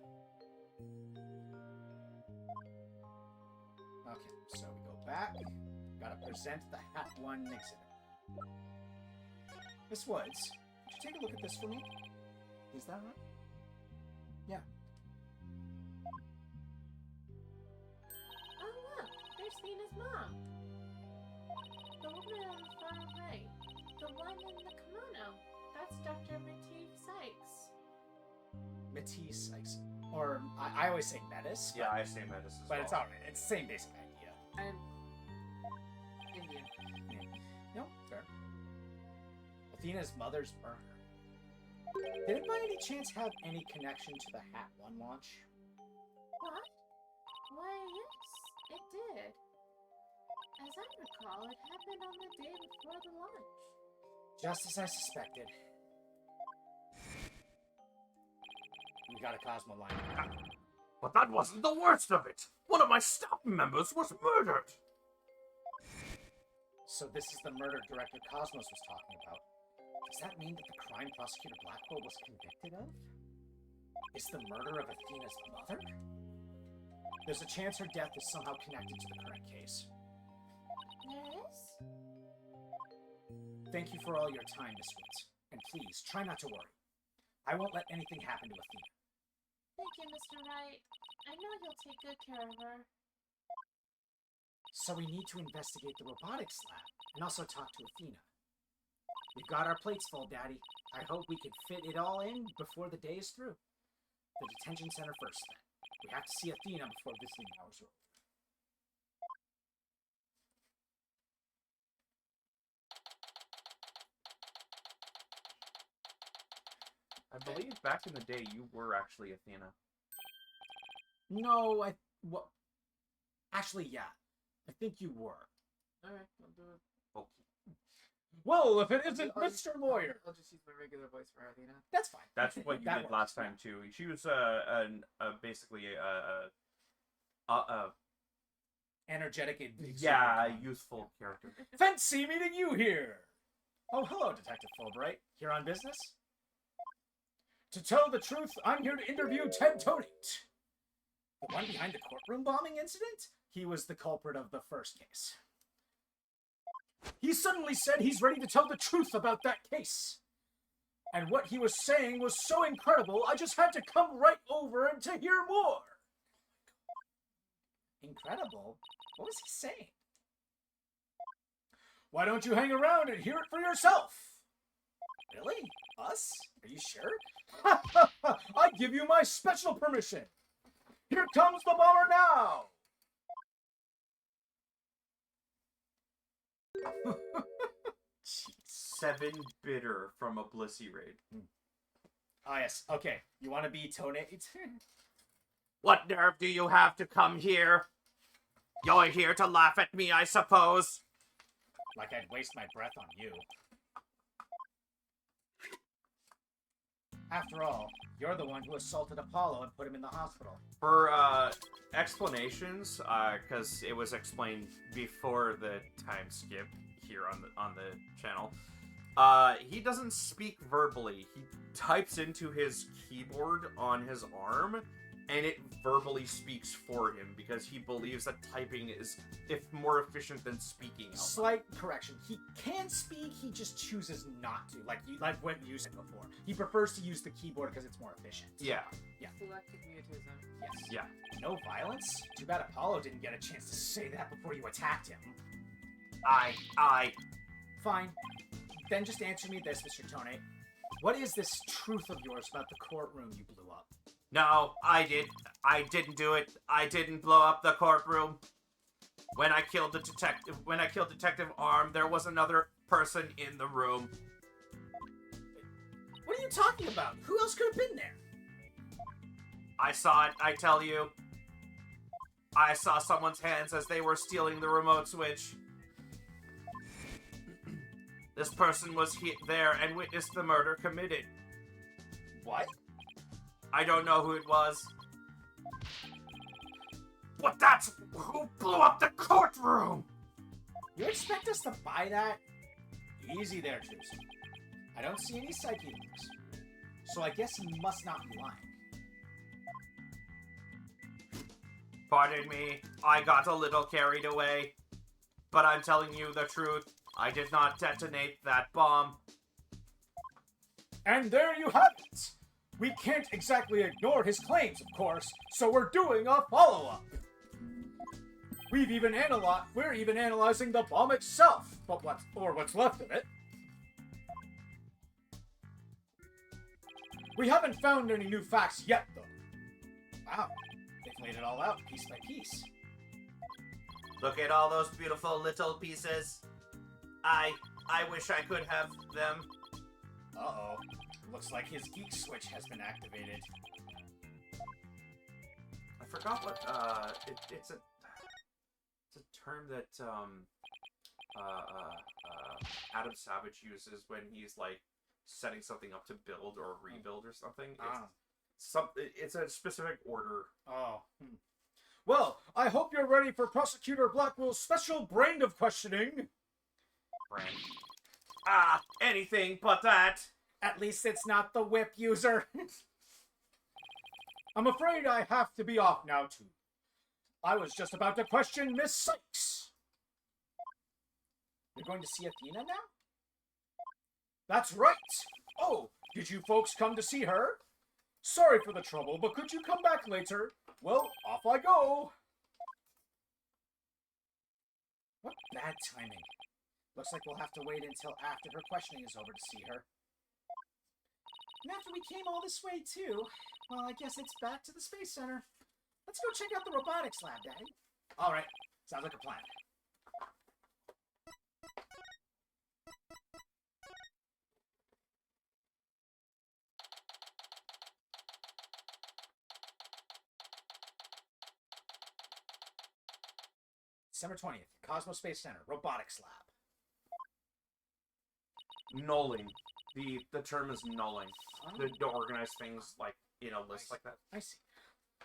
Okay, so we go back. Gotta present the Hat 1 exhibit. Miss Woods, could you take a look at this for me? Is that right? Yeah. Oh look, there's Tina's mom. The woman on the far right. The one in the kimono. That's Dr. Matisse Sykes. Matisse, or I always say Metis. Yeah, I say Metis as But well. it's alright. It's the same basic idea. And Indian. Yeah. No, fair. Athena's mother's murder. Did it by any chance have any connection to the Hat 1 launch? What? Why, yes, it did. As I recall, it happened on the day before the launch. Just as I suspected. We got a Cosmo line. But that wasn't the worst of it. One of my staff members was murdered. So this is the murder Director Cosmos was talking about. Does that mean that the crime prosecutor Blackwell was convicted of? Is the murder of Athena's mother? There's a chance her death is somehow connected to the current case. There is? Thank you for all your time, Miss Wright. And please, try not to worry. I won't let anything happen to Athena. Thank you, Mr. Wright. I know you'll take good care of her. So we need to investigate the robotics lab, and also talk to Athena. We've got our plates full, Daddy. I hope we can fit it all in before the day is through. The detention center first, then. We have to see Athena before visiting hours are over. I believe back in the day you were actually Athena. No, well, actually, yeah. I think you were. Alright, I'll do it. Okay. Well, if it isn't Mr. Lawyer. I'll just use my regular voice for Athena. That's fine. That's what you That did works, last yeah. time too. She was basically Energetic and big. yeah, super youthful character. Fancy meeting you here! Oh, hello, Detective Fulbright. Here on business? To tell the truth, I'm here to interview Ted Tonate. The one behind the courtroom bombing incident? He was the culprit of the first case. He suddenly said he's ready to tell the truth about that case. And what he was saying was so incredible, I just had to come right over and to hear more. Incredible? What was he saying? Why don't you hang around and hear it for yourself? Really? Us? Are you sure? I give you my special permission. Here comes the bomber now! Jeez. 7 bitter from a Blissey raid. Ah, yes. Okay. You want to be Tonate? What nerve do you have to come here? You're here to laugh at me, I suppose. Like I'd waste my breath on you. After all, you're the one who assaulted Apollo and put him in the hospital. For explanations, because it was explained before the time skip here on the channel. He doesn't speak verbally. He types into his keyboard on his arm, and it verbally speaks for him because he believes that typing is more efficient than speaking. Slight correction. He can speak, he just chooses not to. Like what you said before. He prefers to use the keyboard because it's more efficient. Yeah. Selective mutism. Yes. Yeah. No violence? Too bad Apollo didn't get a chance to say that before you attacked him. I... Fine. Then just answer me this, Mr. Tonate. What is this truth of yours about the courtroom you blew up? No, I didn't do it. I didn't blow up the courtroom. When I killed Detective Arm, there was another person in the room. What are you talking about? Who else could have been there? I saw it, I tell you. I saw someone's hands as they were stealing the remote switch. This person was there and witnessed the murder committed. What? I don't know who it was. But that's who blew up the courtroom! You expect us to buy that? Easy there, Tuesday. I don't see any psyche links. So I guess he must not be lying. Pardon me, I got a little carried away. But I'm telling you the truth. I did not detonate that bomb. And there you have it! We can't exactly ignore his claims, of course, so we're doing a follow-up. We're even analyzing the bomb itself, but what's left of it. We haven't found any new facts yet, though. Wow, they've laid it all out piece by piece. Look at all those beautiful little pieces. I wish I could have them. Uh-oh. Looks like his geek switch has been activated. I forgot what it's a term that Adam Savage uses when he's like setting something up to build or rebuild or something. It's a specific order. Oh. Well, I hope you're ready for Prosecutor Blackwell's special brand of questioning. Brand. Anything but that. At least it's not the whip user. I'm afraid I have to be off now, too. I was just about to question Miss Sykes. You're going to see Athena now? That's right! Oh, did you folks come to see her? Sorry for the trouble, but could you come back later? Well, off I go. What bad timing. Looks like we'll have to wait until after her questioning is over to see her. And after we came all this way, too, well, I guess it's back to the Space Center. Let's go check out the robotics lab, Daddy. All right. Sounds like a plan. December 20th, Cosmos Space Center, Robotics Lab. Nulling. The term is nulling. To organize things like in a list like that. I see.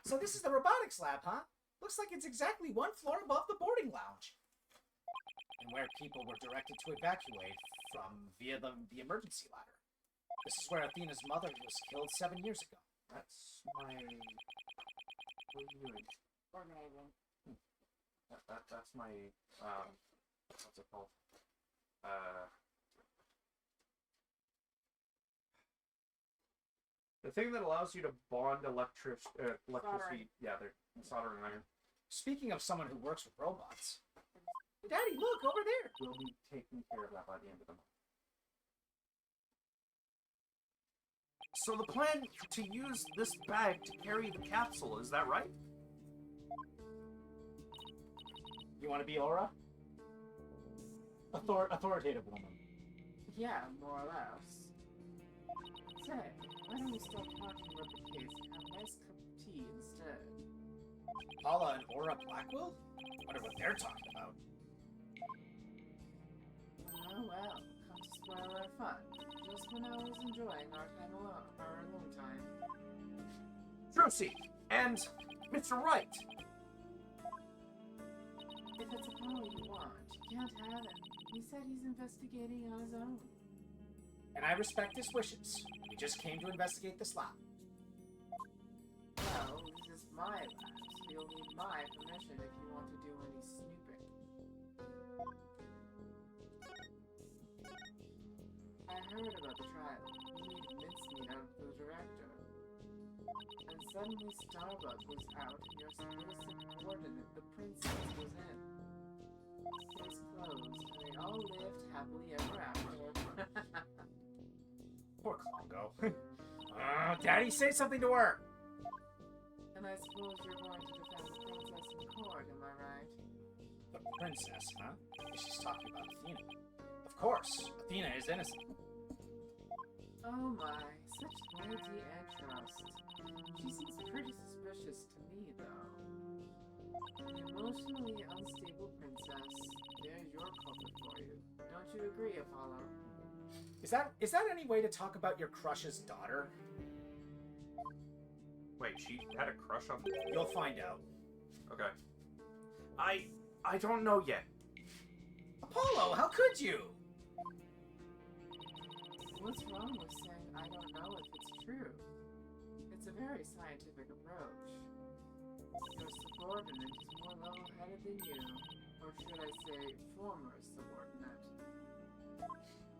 So this is the robotics lab, huh? Looks like it's exactly one floor above the boarding lounge. And where people were directed to evacuate from via the emergency ladder. This is where Athena's mother was killed 7 years ago. That's my... What are you doing? Organizing. That's my... What's it called? The thing that allows you to bond electricity... Soldering. Yeah, they're soldering iron. Speaking of someone who works with robots. Daddy, look, over there! We'll be taking care of that by the end of the month. So the plan to use this bag to carry the capsule, is that right? You want to be Aura? Authoritative woman. Yeah, more or less. Say, why don't we stop talking about the case and have a nice cup of tea instead? Paula and Aura Blackwell? Wonder what they're talking about. Oh well, come to spoil our fun. Just when I was enjoying our time alone, our alone time. Drusy and Mr. Wright. If it's a power you want, you can't have him. He said he's investigating on his own. And I respect his wishes. We just came to investigate this lab. Well, this is my lab, so you'll need my permission if you want to do any snooping. I heard about the trial. You need mincemeat out of the director. And suddenly Starbuck was out and your supposed subordinate, the princess, was in. Case closed, and they all lived happily ever after. Poor Klongo. Daddy, say something to her! And I suppose you're going to defend the princess in court, am I right? The princess, huh? She's talking about Athena. Of course, Athena is innocent. Oh my, such loyalty and trust. She seems pretty suspicious to me, though. An emotionally unstable princess, there's your culprit for you. Don't you agree, Apollo? Is that any way to talk about your crush's daughter? Wait, she had a crush on... You'll find out. Okay. I don't know yet. Apollo, how could you? What's wrong with saying I don't know if it's true? It's a very scientific approach. Your subordinate is more level-headed than you, or should I say, former subordinate.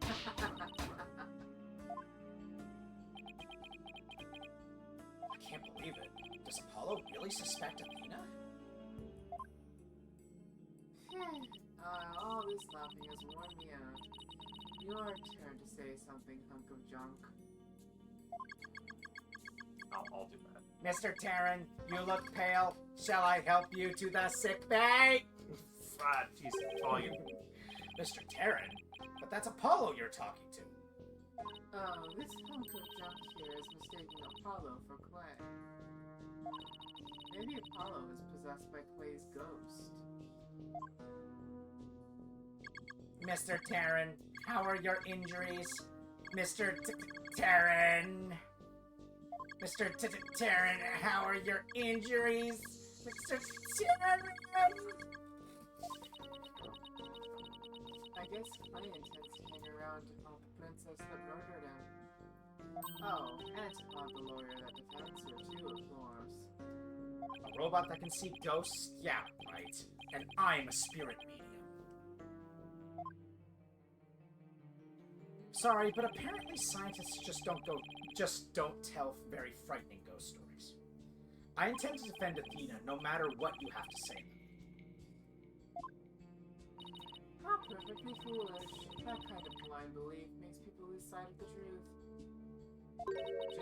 I can't believe it. Does Apollo really suspect Athena? All this laughing has worn me out. Your turn to say something, hunk of junk. I'll do that. Mr. Terran, you look pale. Shall I help you to the sick bay? Jeez, volume. Mr. Terran? But that's Apollo you're talking to. Oh, this hunk of junk here is mistaking Apollo for Clay. Maybe Apollo is possessed by Clay's ghost. Mr. Terran, how are your injuries? Mr. Terran? Mr. Terran, how are your injuries? Mr. Terran? I guess Clay intends to hang around to help the princess that murdered him. Oh, and to help the lawyer that defends her too, of course. A robot that can see ghosts? Yeah, right. And I'm a spirit medium. Sorry, but apparently scientists just don't tell very frightening ghost stories. I intend to defend Athena no matter what you have to say. How perfectly foolish. That kind of blind belief makes people lose sight of the truth.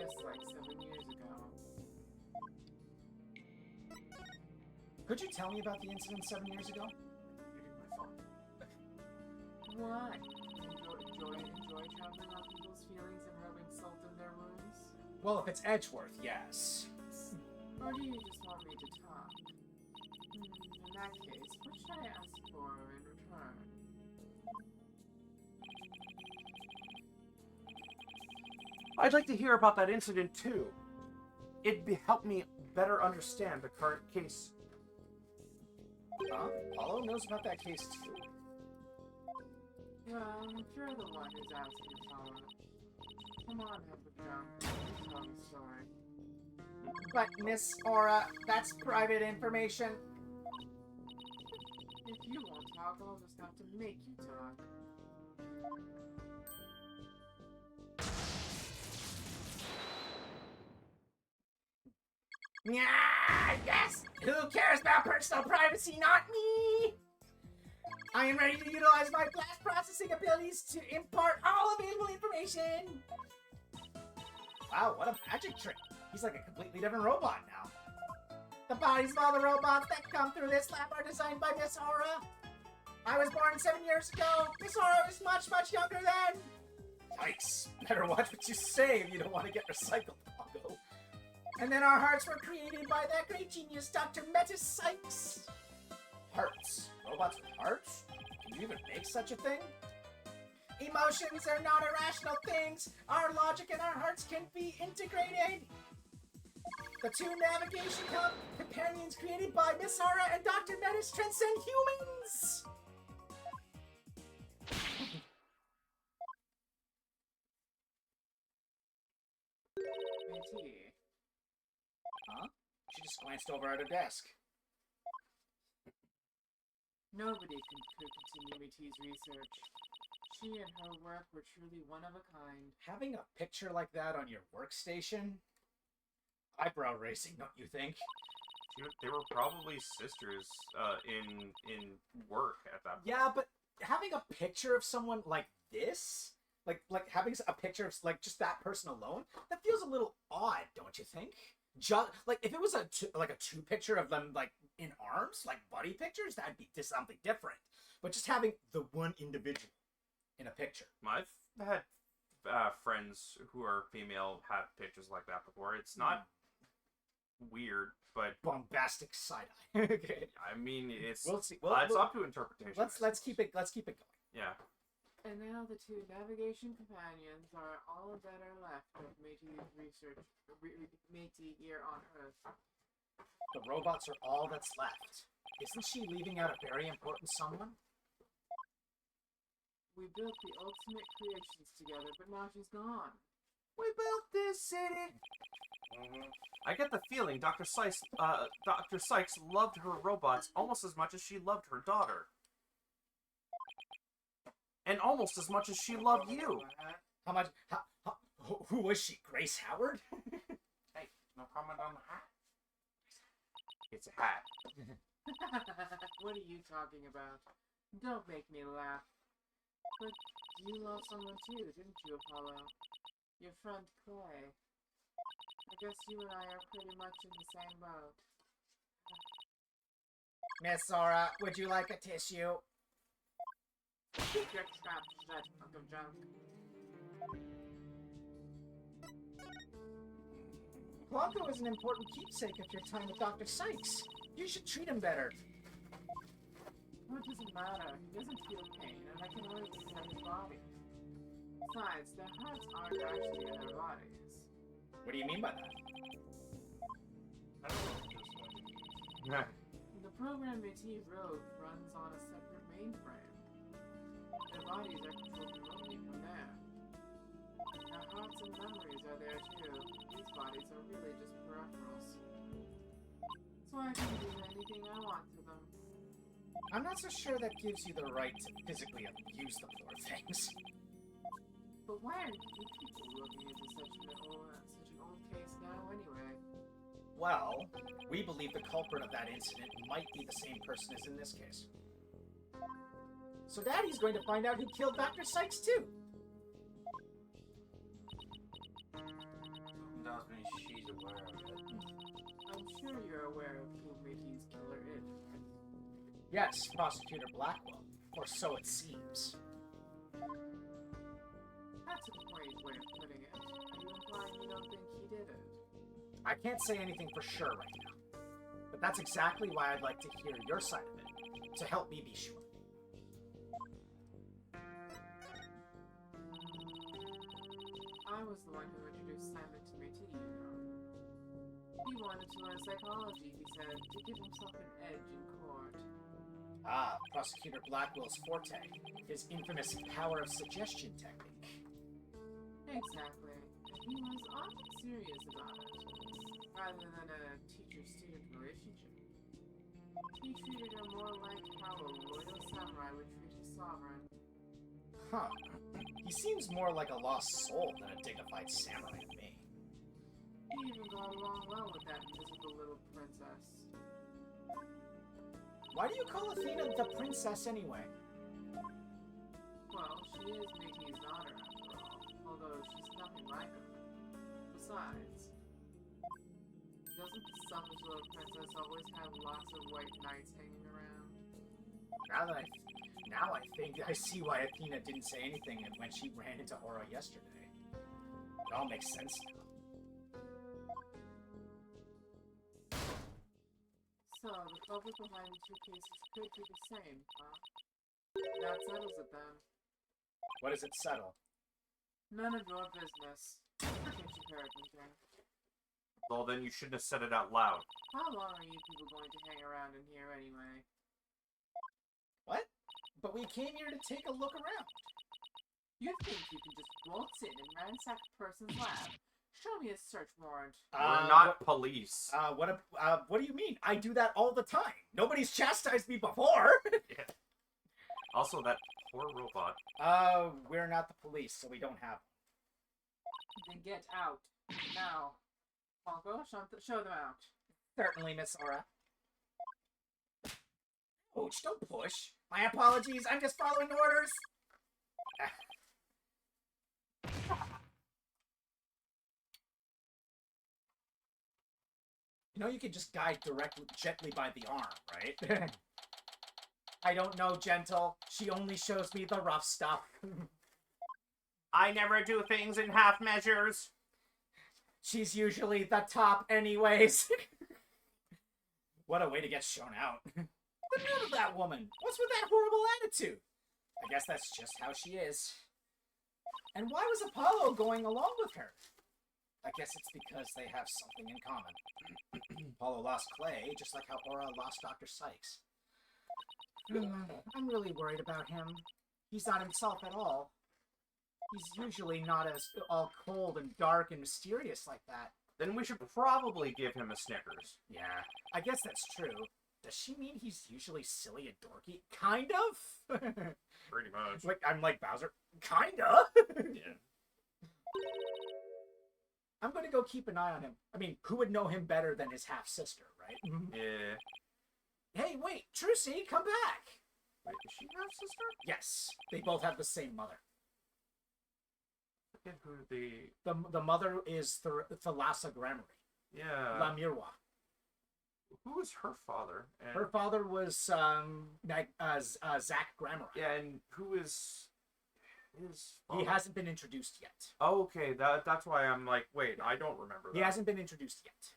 Just like 7 years ago. Could you tell me about the incident 7 years ago? What? Enjoy trampling on people's feelings and rubbing salt in their wounds? Well, if it's Edgeworth, yes. Or do you just want me to talk? In that case, what should I ask for in return? I'd like to hear about that incident too. It'd help me better understand the current case. Huh? Apollo knows about that case too. Well, if you're the one who's asking for it, come on, have a jump. Tell the story. But, Miss Aura, that's private information. If you won't talk, I'll just have to make you talk. Yes! Who cares about personal privacy? Not me! I am ready to utilize my blast processing abilities to impart all available information! Wow, what a magic trick! He's like a completely different robot now. The bodies of all the robots that come through this lab are designed by Miss Aura. I was born 7 years ago. Miss Aura was much, much younger then. Yikes. Better watch what you say if you don't want to get recycled, Pongo. And then our hearts were created by that great genius, Dr. Metis Sykes. Hearts? Robots with hearts? Can you even make such a thing? Emotions are not irrational things. Our logic and our hearts can be integrated. The two navigation companions created by Miss Aura and Dr. Metis transcend humans. Maybe. Huh? She just glanced over at her desk. Nobody could continue Métis' research. She and her work were truly one of a kind. Having a picture like that on your workstation? Eyebrow raising, don't you think? They were probably sisters in work at that point. Yeah, but having a picture of someone like this, like having a picture of like just that person alone, that feels a little odd, don't you think? Just like if it was a two picture of them like in arms, like buddy pictures, that'd be just something different. But just having the one individual in a picture. I've had friends who are female have pictures like that before. It's not weird, but bombastic side eye. Okay. I mean, it's We'll see. it's up to interpretation. Let's keep it going. Yeah. And now the two navigation companions are all that are left of Métis' research, Métis here on Earth. The robots are all that's left. Isn't she leaving out a very important someone? We built the ultimate creations together, but now she's gone. We built this city. I get the feeling Dr. Sykes loved her robots almost as much as she loved her daughter. And almost as much as she loved you. Who was she? Grace Howard? Hey, no comment on the hat? It's a hat. What are you talking about? Don't make me laugh. But you lost someone too, didn't you, Apollo? Your friend Clay. I guess you and I are pretty much in the same boat. Miss Aura, would you like a tissue? Keep your trap shut, Uncle Junk. Blanco is an important keepsake of your time with Dr. Sykes. You should treat him better. Well, it doesn't matter. He doesn't feel pain, and I can always look at his body. Besides, their hearts aren't actually in their bodies. What do you mean by that? I don't know this one. The program Métis wrote runs on a separate mainframe. Their bodies are controlled remotely from there. Their hearts and memories are there too. These bodies are really just peripherals. So I can do anything I want to them. I'm not so sure that gives you the right to physically abuse the poor things. But why are you people looking into such an old case now anyway? Well, we believe the culprit of that incident might be the same person as in this case. So Daddy's going to find out who killed Dr. Sykes too. Tells me she's aware of it. I'm sure you're aware of who Mickey's killer is. Yes, Prosecutor Blackwell. Or so it seems. That's a quaint way of putting it. Are you implying you don't think he did it? I can't say anything for sure right now. But that's exactly why I'd like to hear your side of it, to help me be sure. I was the one who introduced Simon to me, too, you know. He wanted to learn psychology, he said, to give himself an edge in court. Ah, Prosecutor Blackwell's forte, his infamous power of suggestion technique. Exactly. And he was often serious about it, rather than a teacher-student relationship. He treated her more like how a loyal samurai would treat his sovereign. Huh. He seems more like a lost soul than a dignified samurai to me. He even got along well with that miserable little princess. Why do you call Athena the princess anyway? Well, she is Mickey's daughter, after all, although she's nothing like her. Besides, doesn't the selfish little princess always have lots of white knights hanging around? Now I think I see why Athena didn't say anything when she ran into Aura yesterday. It all makes sense now. So, the culprit behind the two cases could be the same, huh? That settles it then. What does it settle? None of your business. Can't you hear it, Lincoln? Well, then you shouldn't have said it out loud. How long are you people going to hang around in here anyway? What? But we came here to take a look around. You think you can just waltz in and ransack a person's lab? Show me a search warrant. We're not police. What do you mean? I do that all the time. Nobody's chastised me before. Yeah. Also, that poor robot. We're not the police, so we don't have them. Then get out. Now. Falco, show them out. Certainly, Miss Aura. Ouch, don't push. My apologies, I'm just following orders. You know you can just guide gently by the arm, right? I don't know, Gentle. She only shows me the rough stuff. I never do things in half measures. She's usually the top anyways. What a way to get shown out. The nerve of that woman! What's with that horrible attitude? I guess that's just how she is. And why was Apollo going along with her? I guess it's because they have something in common. Apollo lost Clay, just like how Aura lost Dr. Sykes. I'm really worried about him. He's not himself at all. He's usually not as all cold and dark and mysterious like that. Then we should probably give him a Snickers. Yeah, I guess that's true. Does she mean he's usually silly and dorky? Kind of? Pretty much. Like, I'm like Bowser. Kinda? Yeah. I'm gonna go keep an eye on him. I mean, who would know him better than his half-sister, right? Yeah. Hey, wait, Trucy, come back! Wait, does she have a sister? Yes, they both have the same mother. I forget who the... The mother is Thalassa Gramarye. Yeah. La Miroir. Who was her father? And... Her father was Zach Gramarye. Yeah, and who is his father? He hasn't been introduced yet. Oh, okay, that's why I'm like, wait, I don't remember that. He hasn't been introduced yet.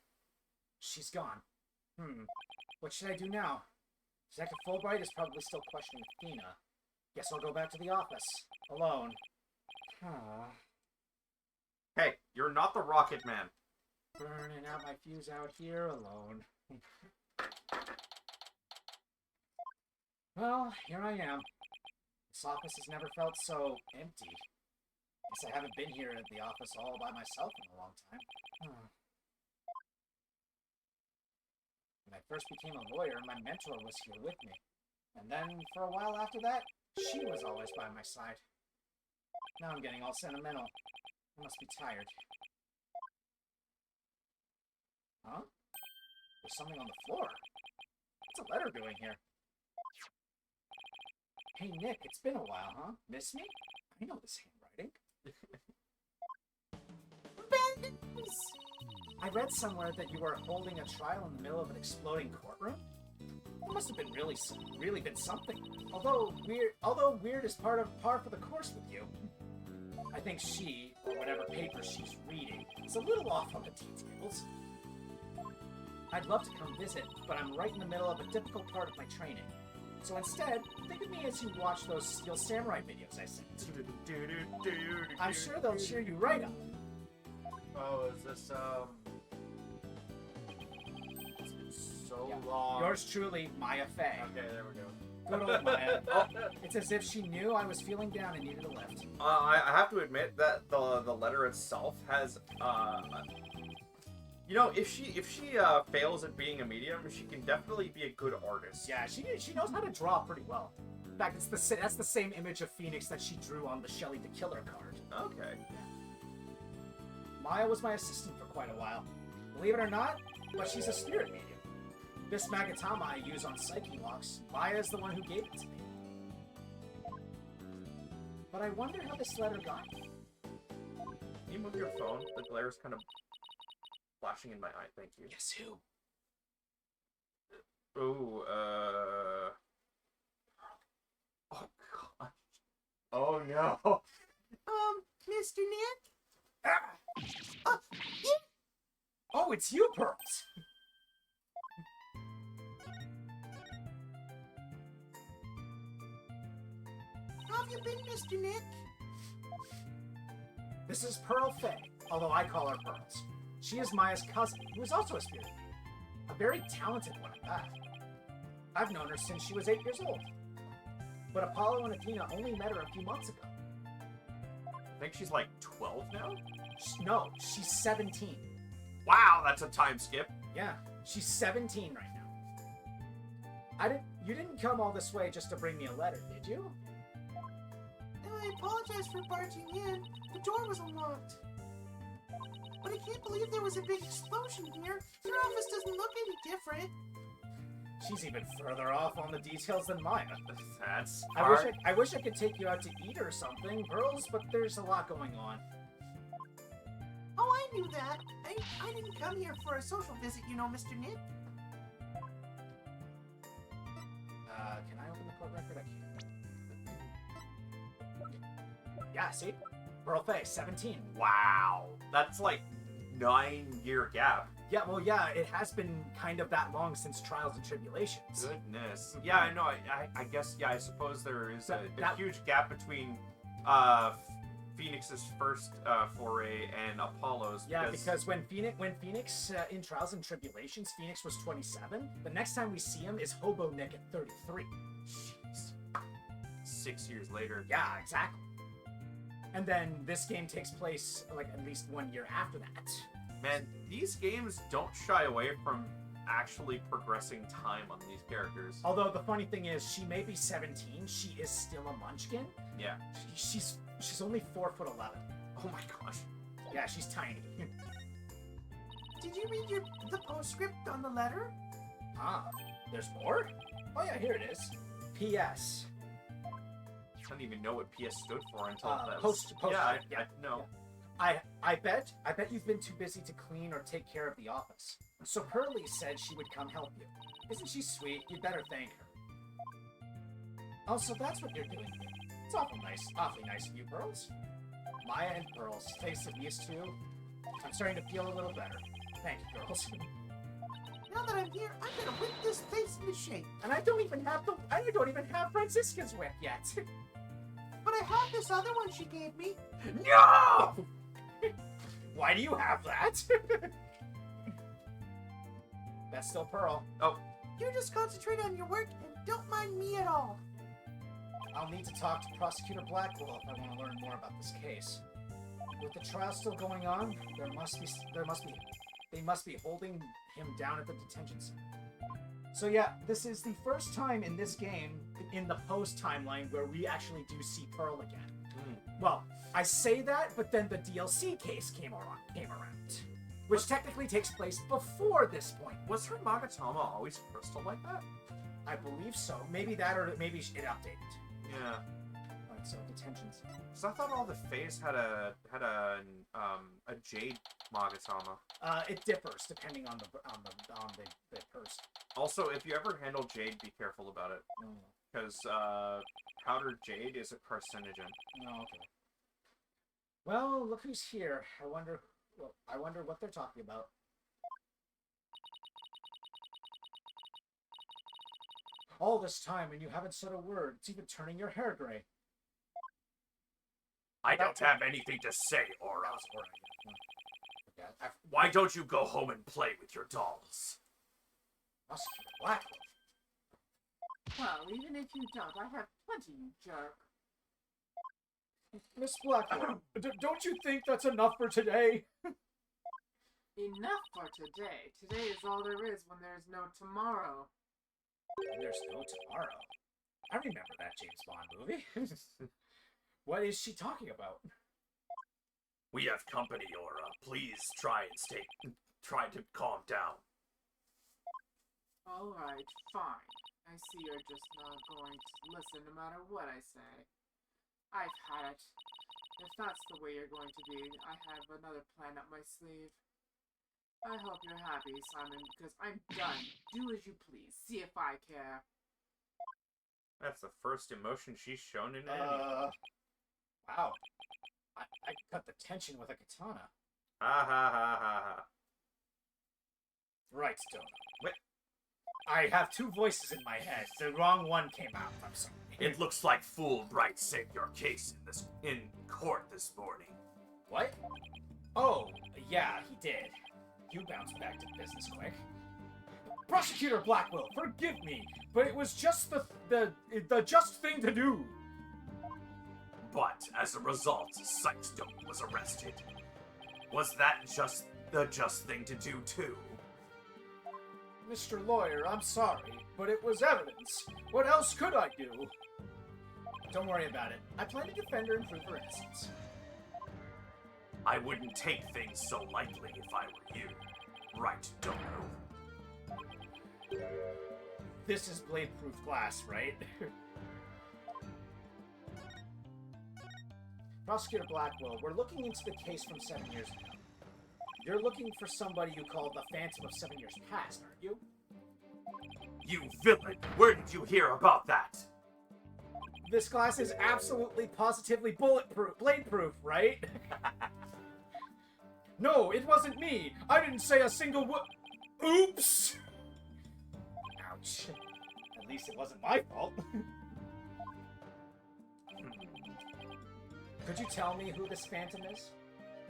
She's gone. What should I do now? Detective Fulbright is probably still questioning Athena. Guess I'll go back to the office. Alone. Hey, you're not the Rocket Man. Burning out my fuse out here alone. Well, here I am. This office has never felt so empty. Guess I haven't been here at the office all by myself in a long time. When I first became a lawyer, my mentor was here with me. And then, for a while after that, she was always by my side. Now I'm getting all sentimental. I must be tired. Huh? There's something on the floor. What's a letter doing here? Hey, Nick, it's been a while, huh? Miss me? I know this handwriting. I read somewhere that you were holding a trial in the middle of an exploding courtroom. It must have been really been something. Although weird is par for the course with you. I think she, or whatever paper she's reading, is a little off on the details. I'd love to come visit, but I'm right in the middle of a difficult part of my training. So instead, think of me as you watch those Steel Samurai videos I sent. I'm sure they'll cheer you right up. Oh, is this, It's been so long. Yours truly, Maya Fey. Okay, there we go. Good old Maya. It's as if she knew I was feeling down and needed a lift. I have to admit that the letter itself has, you know, if she fails at being a medium, she can definitely be a good artist. Yeah, she knows how to draw pretty well. In fact, that's the same image of Phoenix that she drew on the Shelley the Killer card. Okay. Maya was my assistant for quite a while. Believe it or not, but she's a spirit medium. This Magatama I use on Psyche Walks, Maya is the one who gave it to me. But I wonder how this letter got here. Can you move your phone? The glare's kind of flashing in my eye, thank you. Guess who? Ooh, oh gosh. Oh no. Mr. Nick? Ah! Oh, it's you, Pearls! How have you been, Mr. Nick? This is Pearl Fey, although I call her Pearls. She is Maya's cousin, who is also a spirit. A very talented one at that. I've known her since she was 8 years old. But Apollo and Athena only met her a few months ago. I think she's like 12 now? No, she's 17. Wow, that's a time skip. Yeah, she's 17 right now. You didn't come all this way just to bring me a letter, did you? I apologize for barging in. The door was unlocked. But I can't believe there was a big explosion here. Your office doesn't look any different. She's even further off on the details than Maya. That's I wish I could take you out to eat or something, Pearls, but there's a lot going on. Oh, I knew that. I didn't come here for a social visit, you know, Mr. Nick. Can I open the court record? I can't. Yeah, see? Pearl Fey, 17. Wow. That's like 9-year gap. Yeah, well, yeah, it has been kind of that long since Trials and Tribulations. Goodness. Yeah, I know. I guess, yeah, I suppose there is a That- huge gap between Phoenix's first foray and Apollo's. Yeah, because when Phoenix in Trials and Tribulations, Phoenix was 27. The next time we see him is Hobo Nick at 33. Jeez. 6 years later. Yeah, exactly. And then this game takes place like at least 1 year after that. Man, these games don't shy away from actually progressing time on these characters. Although the funny thing is, she may be 17, she is still a munchkin. Yeah. She's only 4'11". Oh my gosh. Yeah, she's tiny. Did you read the postscript on the letter? Ah, there's more? Oh yeah, here it is. P.S. I didn't even know what PS stood for until that. Post. Yeah, Yeah. I know. I bet you've been too busy to clean or take care of the office. So Pearlie said she would come help you. Isn't she sweet? You'd better thank her. Oh, so that's what you're doing here. It's awfully nice of you, Pearls. Maya and Pearls, face of these two. I'm starting to feel a little better. Thank you, girls. Now that I'm here, I'm gonna whip this face into shape. And I don't even have Francisca's whip yet. But I have this other one she gave me. No! Why do you have that? That's still Pearl. Oh, You just concentrate on your work and don't mind me at all. I'll need to talk to Prosecutor Blackwell if I want to learn more about this case. With the trial still going on, they must be holding him down at the detention center. So yeah, this is the first time in this game, in the post timeline, where we actually do see Pearl again. Well, I say that, but then the DLC case came around, which technically takes place before this point. Was her Magatama always crystal like that? I believe so. Maybe that, or maybe it updated. Yeah. Alright, so detentions. Because I thought all the Fays had a jade Magatama. It differs depending on the person. Also, if you ever handle jade, be careful about it. Because powdered jade is a carcinogen. Oh, okay. Well, look who's here. I wonder what they're talking about. All this time and you haven't said a word. It's even turning your hair gray. I don't have anything to say, Aura. Yeah, Why don't you go home and play with your dolls? Prosecutor Blackwell. Well, even if you don't, I have plenty, you jerk. Miss Blackwell, don't you think that's enough for today? Enough for today. Today is all there is when there's no tomorrow. And there's no tomorrow. I remember that James Bond movie. What is she talking about? We have company, Aura. Please try to calm down. Alright, fine. I see you're just not going to listen no matter what I say. I've had it. If that's the way you're going to be, I have another plan up my sleeve. I hope you're happy, Simon, because I'm done. Do as you please. See if I care. That's the first emotion she's shown in any. Wow. I cut the tension with a katana. Ha ha ha ha ha. Right, Stone. Wait. I have two voices in my head. The wrong one came out. I'm sorry. It looks like Fool Wright saved your case in court this morning. What? Oh, yeah, he did. You bounced back to business quick. Prosecutor Blackwell, forgive me, but it was just the just thing to do. But as a result, Sykestone was arrested. Was that just the just thing to do too? Mr. Lawyer, I'm sorry, but it was evidence. What else could I do? Don't worry about it. I plan to defend her and prove her innocence. I wouldn't take things so lightly if I were you. Right, Dono? This is blade-proof glass, right? Prosecutor Blackwell, we're looking into the case from 7 years ago. You're looking for somebody you call the Phantom of 7 years past, aren't you? You villain! Where did you hear about that? This glass is absolutely, positively bulletproof, blade-proof, right? No, it wasn't me! I didn't say a single Oops! Ouch. At least it wasn't my fault. Could you tell me who this Phantom is?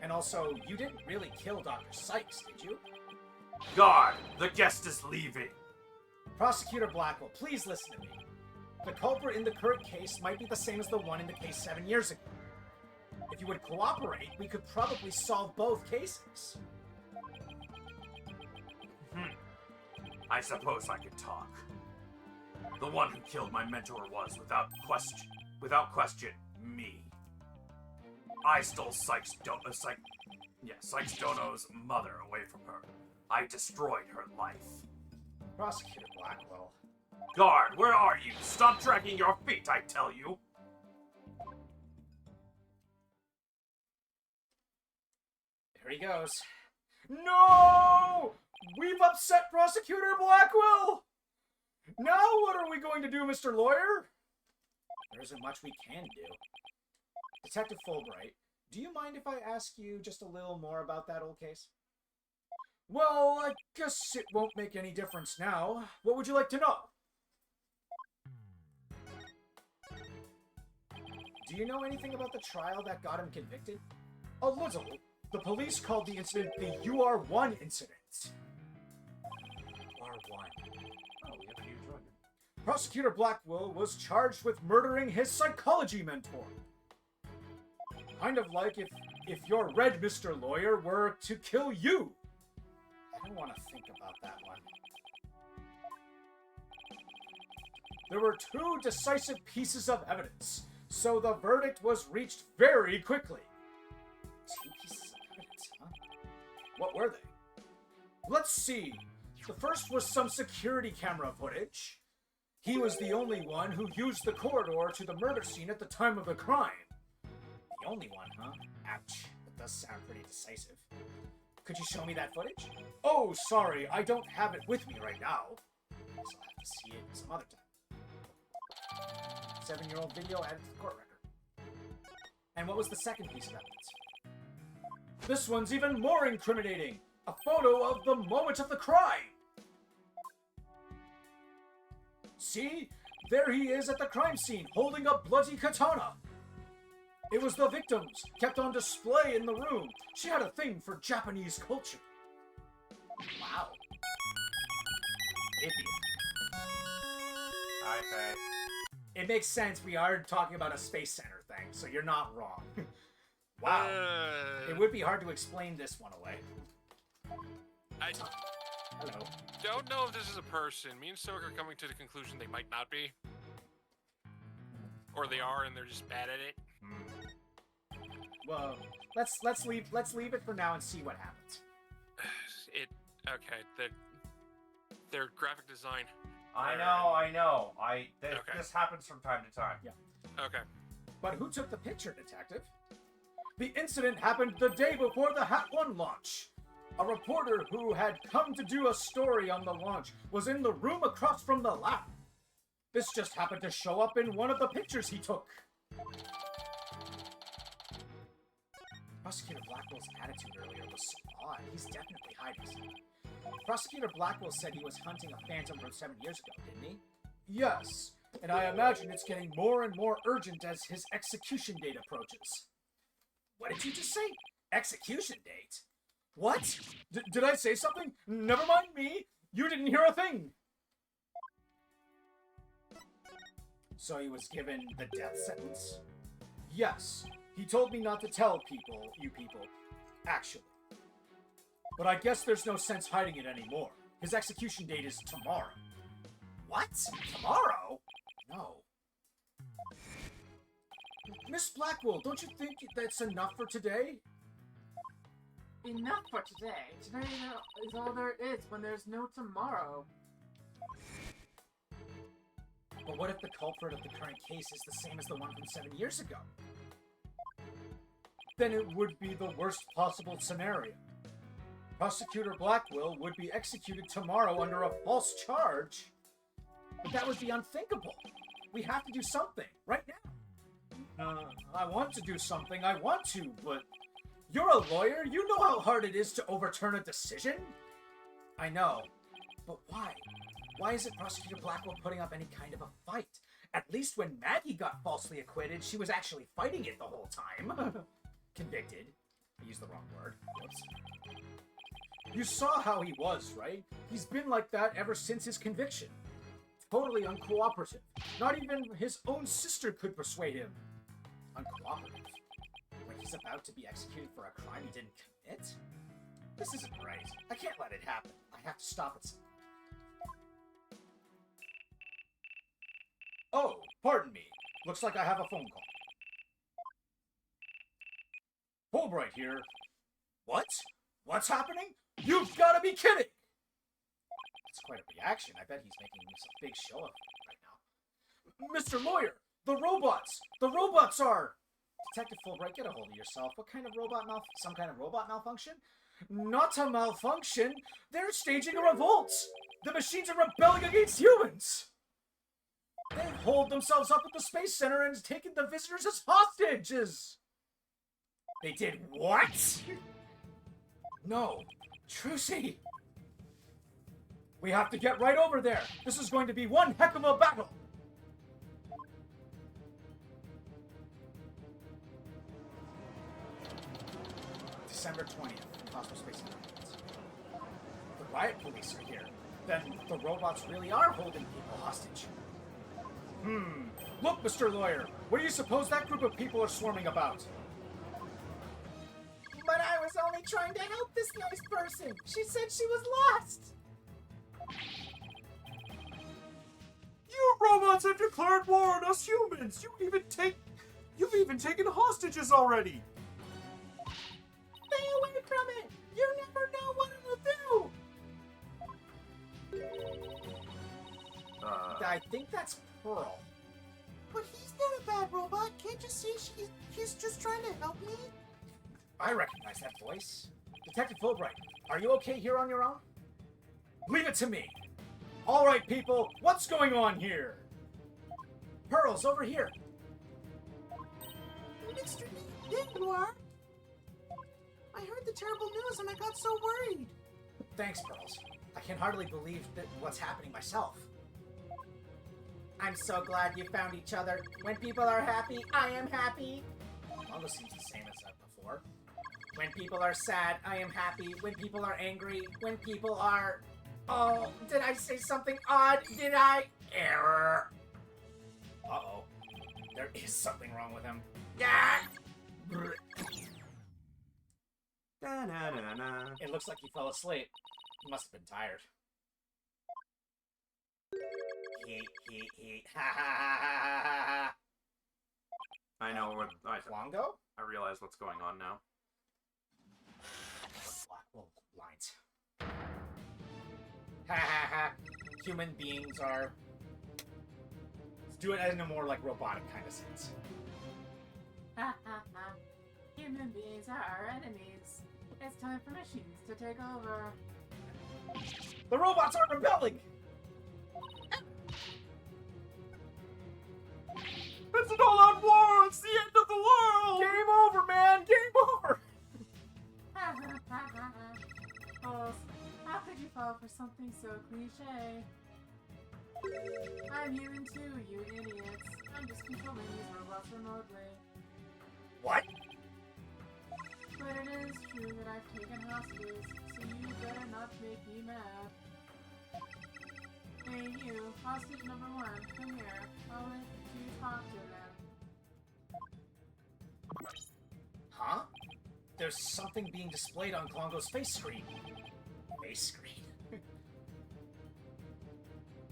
And also, you didn't really kill Dr. Sykes, did you? Guard! The guest is leaving! Prosecutor Blackwell, please listen to me. The culprit in the current case might be the same as the one in the case 7 years ago. If you would cooperate, we could probably solve both cases. I suppose I could talk. The one who killed my mentor was, without question, me. I stole Sykes-Dono's mother away from her. I destroyed her life. Prosecutor Blackwell. Guard, where are you? Stop dragging your feet, I tell you! There he goes. No! We've upset Prosecutor Blackwell! Now what are we going to do, Mr. Lawyer? There isn't much we can do. Detective Fulbright, do you mind if I ask you just a little more about that old case? Well, I guess it won't make any difference now. What would you like to know? Do you know anything about the trial that got him convicted? A little. The police called the incident the UR1 incident. UR1. Oh, we have a new drug. Prosecutor Blackwell was charged with murdering his psychology mentor. Kind of like if your red Mr. Lawyer were to kill you. I don't want to think about that one. There were two decisive pieces of evidence, so the verdict was reached very quickly. Two pieces of evidence, huh? What were they? Let's see. The first was some security camera footage. He was the only one who used the corridor to the murder scene at the time of the crime. The only one, huh? Ouch. That does sound pretty decisive. Could you show me that footage? Oh, sorry, I don't have it with me right now. Guess I'll have to see it some other time. 7-year-old video added to the court record. And what was the second piece of evidence? This one's even more incriminating. A photo of the moment of the crime. See? There he is at the crime scene, holding a bloody katana. It was the victim's, kept on display in the room. She had a thing for Japanese culture. Wow. Hi, Faye. It makes sense. We are talking about a space center thing, so you're not wrong. Wow. It would be hard to explain this one away. I Hello. don't know if this is a person. Me and Stoke are coming to the conclusion they might not be. Or they are and they're just bad at it. Well, let's leave it for now and see what happens. Okay, their graphic design. I know. Okay. This happens from time to time. Yeah. Okay. But who took the picture, Detective? The incident happened the day before the Hat 1 launch. A reporter who had come to do a story on the launch was in the room across from the lab. This just happened to show up in one of the pictures he took. Prosecutor Blackwell's attitude earlier was odd. He's definitely hiding something. Prosecutor Blackwell said he was hunting a phantom from 7 years ago, didn't he? Yes, and I imagine it's getting more and more urgent as his execution date approaches. What did you just say? Execution date? What? Did I say something? Never mind me. You didn't hear a thing. So he was given the death sentence? Yes. He told me not to tell you people, actually. But I guess there's no sense hiding it anymore. His execution date is tomorrow. What? Tomorrow? No. Miss Blackwell, don't you think that's enough for today? Enough for today. Today is all there is when there's no tomorrow. But what if the culprit of the current case is the same as the one from 7 years ago? Then it would be the worst possible scenario. Prosecutor Blackwell would be executed tomorrow under a false charge. But that would be unthinkable. We have to do something, right now. I want to do something, I want to, but... You're a lawyer, you know how hard it is to overturn a decision? I know, but why? Why isn't Prosecutor Blackwell putting up any kind of a fight? At least when Maggie got falsely acquitted, she was actually fighting it the whole time. Convicted. I used the wrong word. Whoops. You saw how he was, right? He's been like that ever since his conviction. Totally uncooperative. Not even his own sister could persuade him. Uncooperative? When he's about to be executed for a crime he didn't commit? This isn't right. I can't let it happen. I have to stop it. Oh, pardon me. Looks like I have a phone call. Fulbright here. What? What's happening? You've got to be kidding! That's quite a reaction. I bet he's making some big show of it right now. Mr. Lawyer, the robots! The robots are... Detective Fulbright, get a hold of yourself. What kind of some kind of robot malfunction? Not a malfunction. They're staging a revolt. The machines are rebelling against humans. They hold themselves up at the Space Center and taken the visitors as hostages. They did what? No. Trucy. We have to get right over there. This is going to be one heck of a battle. December 20th, Impossible Space Intelligence. The riot police are here. Then the robots really are holding people hostage. Look, Mr. Lawyer, what do you suppose that group of people are swarming about? But I was only trying to help this nice person. She said she was lost. You robots have declared war on us humans. You've even taken hostages already. Stay away from it! You never know what it'll do! I think that's Pearl. But he's not a bad robot. Can't you see he's just trying to help me? I recognize that voice. Detective Fulbright, are you okay here on your own? Leave it to me. All right, people, what's going on here? Pearl's over here. Mr. Neat, there you are. I heard the terrible news and I got so worried. Thanks, Pearls. I can hardly believe that what's happening myself. I'm so glad you found each other. When people are happy, I am happy. Almost seems the same as before. When people are sad, I am happy. When people are angry, when people are... Oh, did I say something odd? Did I? Error. Uh-oh. There is something wrong with him. Yeah. Da-na-na-na. It looks like he fell asleep. He must have been tired. He. Ha ha ha ha ha ha. I know what Longo? I realize what's going on now. Well, lines. Ha ha ha. Human beings are... Let's do it in a more, like, robotic kind of sense. Ha ha ha. Human beings are our enemies. It's time for machines to take over. The robots are rebelling! It's an all-out war. It's the end of the world. Game over, man! Game over! Ha ha ha ha ha. Oh, how could you fall for something so cliche? I'm human too, you idiots. I'm just controlling these robots remotely. What? But it is true that I've taken hostages, so you better not make me mad. Hey you, hostage number 1, come here. I'll let you talk to them. Huh? There's something being displayed on Klongo's face screen. Face screen?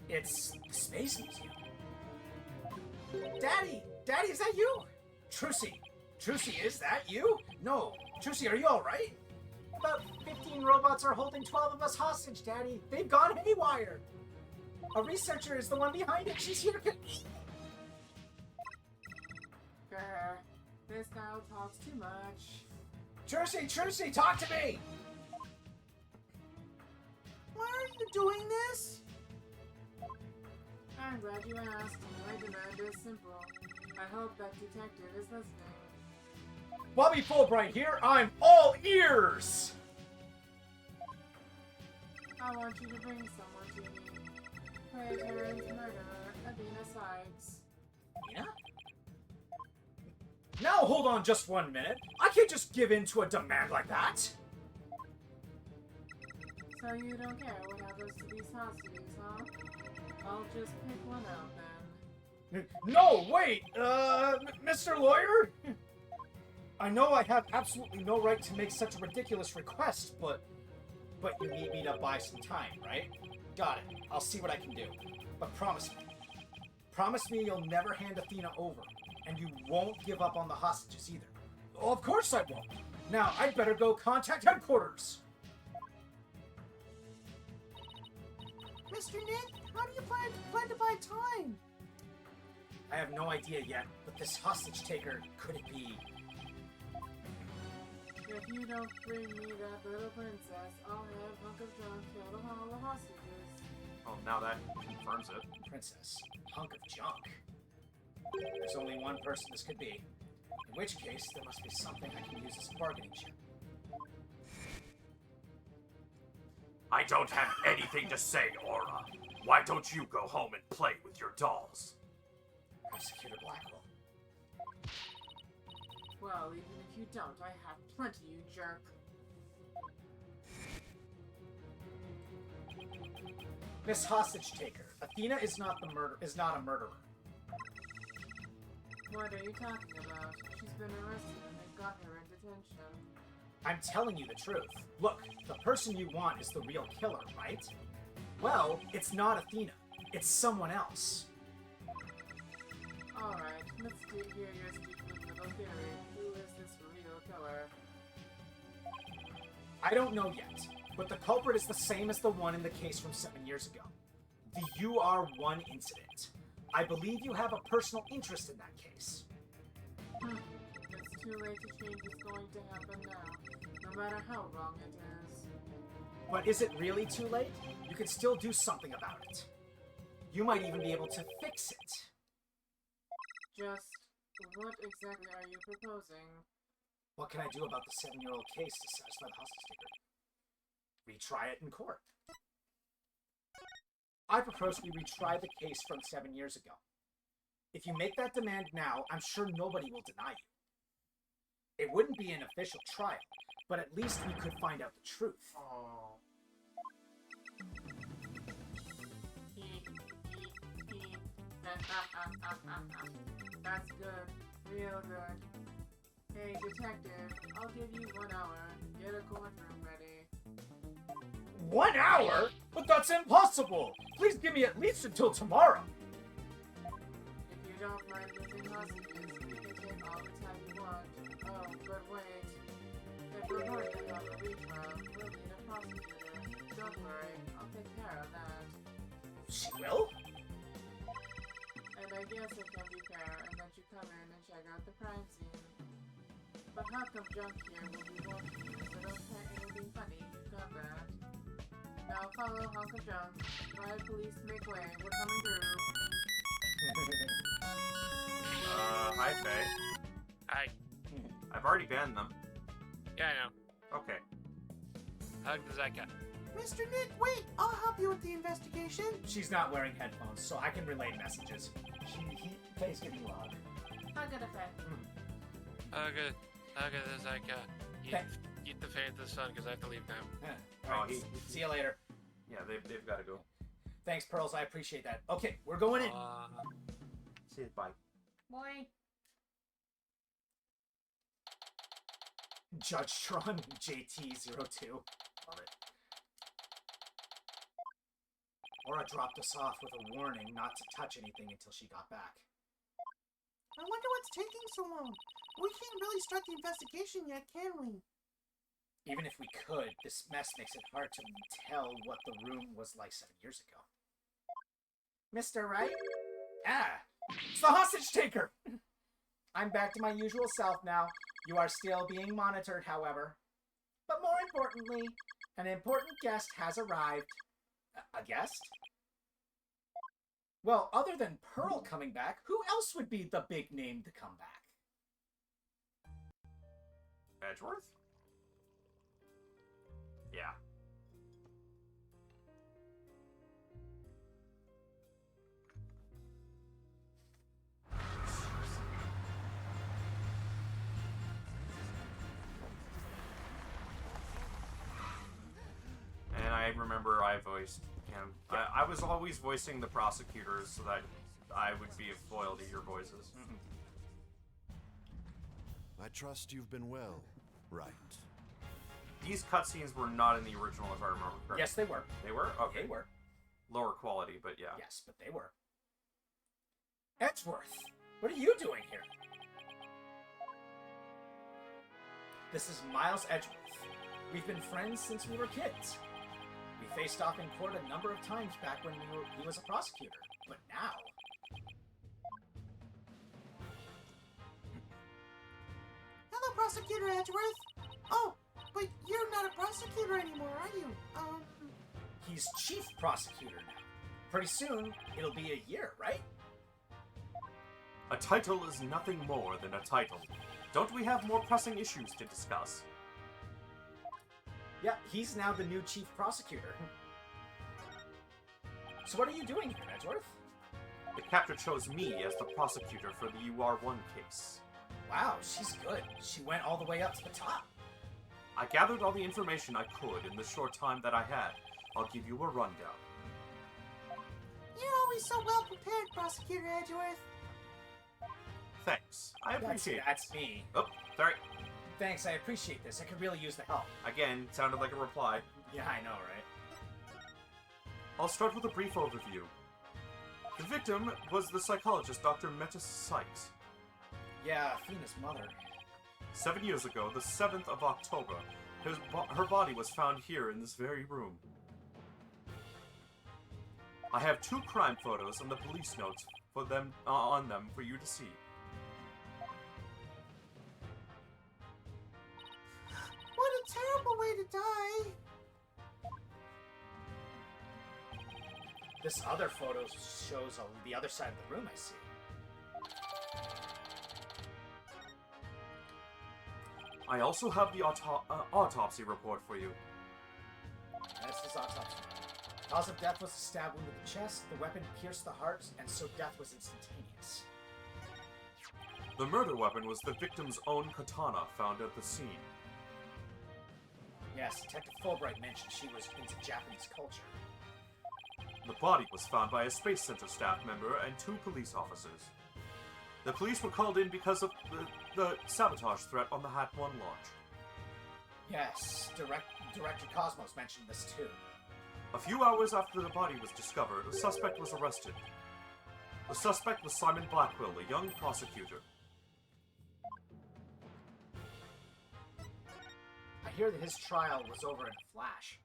It's the Space Museum. Daddy! Daddy, is that you? Trucy! Trucy, is that you? No. Trucy, are you alright? About 15 robots are holding 12 of us hostage, Daddy. They've gone haywire. A researcher is the one behind it. She's here. Grr. This guy talks too much. Trucy, talk to me! Why are you doing this? I'm glad you asked. My demand is simple. I hope that detective is listening. Bobby Fulbright here. I'm all ears! I want you to bring someone to me. Terran's murderer, Adina Sykes. Adina? Now hold on just 1 minute. I can't just give in to a demand like that. So you don't care what happens to these hostages, huh? I'll just pick one out then. No, wait! Mr. Lawyer? I know I have absolutely no right to make such a ridiculous request, but you need me to buy some time, right? Got it. I'll see what I can do. But promise me. Promise me you'll never hand Athena over, and you won't give up on the hostages either. Oh, of course I won't. Now, I'd better go contact headquarters. Mr. Nick, how do you plan to buy time? I have no idea yet, but this hostage taker, could it be... If you don't bring me that little princess, I'll have Hunk of John kill all the hostages. Well, now that confirms it. Princess? Hunk of junk? There's only one person this could be. In which case, there must be something I can use as a bargaining chip. I don't have anything to say, Aura. Why don't you go home and play with your dolls? Prosecutor Blackwell. Well, even if you don't, I have plenty, you jerk. Miss Hostage Taker, Athena is not a murderer. What are you talking about? She's been arrested and they've got her in detention. I'm telling you the truth. Look, the person you want is the real killer, right? Well, it's not Athena. It's someone else. Alright, let's hear your stupid little theory. Who is this real killer? I don't know yet, but the culprit is the same as the one in the case from 7 years ago. The UR1 incident. I believe you have a personal interest in that case. It's too late to change what's going to happen now, no matter how wrong it is. But is it really too late? You can still do something about it. You might even be able to fix it. Just what exactly are you proposing? What can I do about the 7-year-old case to satisfy the hostage taker? Retry it in court. I propose we retry the case from 7 years ago. If you make that demand now, I'm sure nobody will deny you. It wouldn't be an official trial, but at least we could find out the truth. Oh. That's good. Real good. Hey, detective, I'll give you 1 hour. Get a courtroom ready. 1 hour? But that's impossible! Please give me at least until tomorrow! If you don't mind losing hostages, we can take all the time you want. Oh, but wait. If we're going to have a retrial, we'll need a prosecutor. Don't worry, I'll take care of that. She will? And I guess it can be fair and let you come in and check out the crime scene. But how come Junk here will be watching you, so don't think it'll be funny, you got that. Now follow Hunk of Junk. Riot police make way, we're coming through. Hi, Faye. Hi. I've already banned them. Yeah, I know. Okay. Hug the Zyka. Mr. Nick, wait! I'll help you with the investigation. She's not wearing headphones, so I can relay messages. Faye's getting loud. How good a friend. Hug the Zyka. Eat the fan to the sun, because I have to leave now. Alright, see you later. Yeah, they've got to go. Thanks, Pearls, I appreciate that. Okay, we're going in. See you, bye. Boy. Judge Tron JT02. Love it. Laura dropped us off with a warning not to touch anything until she got back. I wonder what's taking so long. We can't really start the investigation yet, can we? Even if we could, this mess makes it hard to tell what the room was like 7 years ago. Mr. Wright? Ah, it's the hostage taker! I'm back to my usual self now. You are still being monitored, however. But more importantly, an important guest has arrived. A guest? Well, other than Pearl coming back, who else would be the big name to come back? Edgeworth? Yeah. And I remember I voiced him. I was always voicing the prosecutors so that I would be a foil to your voices. I trust you've been well, Wright. These cutscenes were not in the original, if I remember correctly. Yes, they were. They were? Okay. They were. Lower quality, but yeah. Yes, but they were. Edgeworth, what are you doing here? This is Miles Edgeworth. We've been friends since we were kids. We faced off in court a number of times back when he was a prosecutor, but now... Hello, Prosecutor Edgeworth. Oh, but you're not a prosecutor anymore, are you? He's chief prosecutor now. Pretty soon, it'll be a year, right? A title is nothing more than a title. Don't we have more pressing issues to discuss? Yeah, he's now the new chief prosecutor. So what are you doing here, Edgeworth? The captor chose me as the prosecutor for the UR1 case. Wow, she's good. She went all the way up to the top. I gathered all the information I could in the short time that I had. I'll give you a rundown. You're always so well prepared, Prosecutor Edgeworth. Thanks. I appreciate it. That's me. Oh, sorry. Thanks, I appreciate this. I could really use the help. Again, sounded like a reply. Yeah, I know, right? I'll start with a brief overview. The victim was the psychologist Dr. Meta Sykes. Yeah, Athena's mother. 7 years ago, the 7th of October, her body was found here in this very room. I have 2 crime photos and the police notes for them on them for you to see. What a terrible way to die! This other photo shows on the other side of the room, I see. I also have the autopsy report for you. This is autopsy. Cause of death was a stab wound to the chest, the weapon pierced the heart, and so death was instantaneous. The murder weapon was the victim's own katana found at the scene. Yes, Detective Fulbright mentioned she was into Japanese culture. The body was found by a Space Center staff member and 2 police officers. The police were called in because of the sabotage threat on the Hat 1 launch. Yes, Director Cosmos mentioned this too. A few hours after the body was discovered, a suspect was arrested. The suspect was Simon Blackwell, a young prosecutor. I hear that his trial was over in a flash.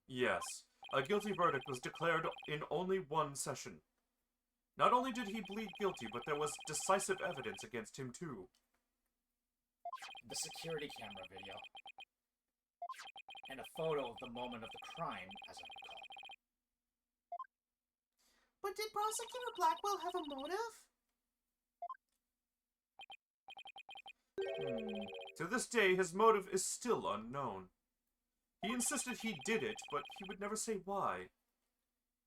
Yes, a guilty verdict was declared in only 1 session. Not only did he plead guilty, but there was decisive evidence against him too. The security camera video. And a photo of the moment of the crime, as I recall. But did Prosecutor Blackwell have a motive? To this day, his motive is still unknown. He insisted he did it, but he would never say why.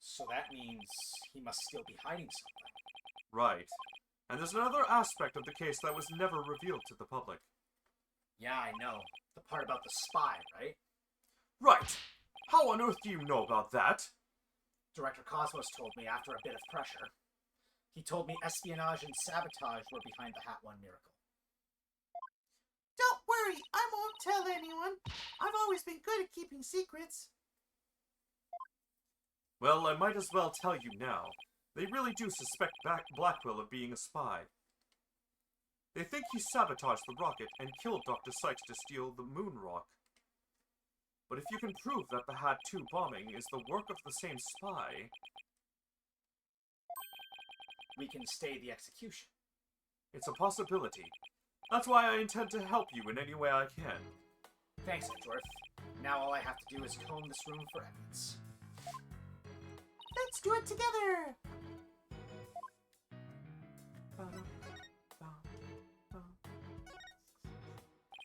So that means he must still be hiding something. Right. And there's another aspect of the case that was never revealed to the public. Yeah, I know. The part about the spy, right? Right! How on earth do you know about that? Director Cosmos told me after a bit of pressure. He told me espionage and sabotage were behind the Hat 1 miracle. Don't worry, I won't tell anyone. I've always been good at keeping secrets. Well, I might as well tell you now. They really do suspect Blackwell of being a spy. They think he sabotaged the rocket and killed Dr. Sykes to steal the moon rock. But if you can prove that the Hat 2 bombing is the work of the same spy, we can stay the execution. it's a possibility. That's why I intend to help you in any way I can. Thanks, Edgeworth. Now all I have to do is comb this room for evidence. Let's do it together!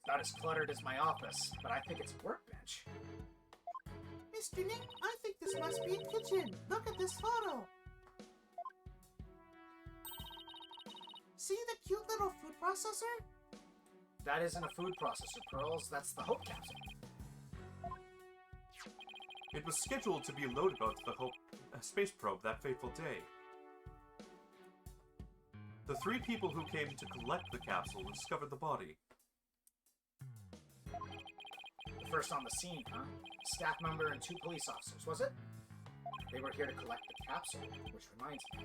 Not as cluttered as my office, but I think it's a workbench. Mr. Nick, I think this must be a kitchen. Look at this photo. See the cute little food processor? That isn't a food processor, Pearls. That's the Hope capsule. It was scheduled to be loaded onto the Hope space probe that fateful day. The 3 people who came to collect the capsule discovered the body. The first on the scene, huh? Staff member and 2 police officers, was it? They were here to collect the capsule, which reminds me.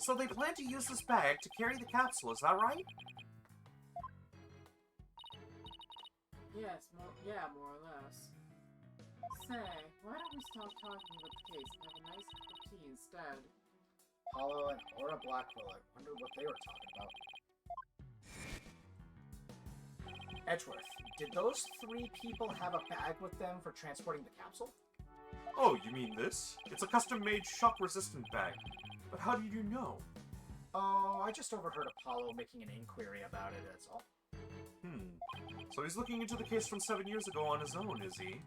So they plan to use this bag to carry the capsule, is that right? Yes, more or less. Say, why don't we stop talking about the case and have a nice cup of tea instead? Apollo and Aura Blackwell, I wonder what they were talking about. Edgeworth, did those 3 people have a bag with them for transporting the capsule? Oh, you mean this? It's a custom-made shock-resistant bag. But how did you know? Oh, I just overheard Apollo making an inquiry about it, that's all. So he's looking into the case from 7 years ago on his own, is he?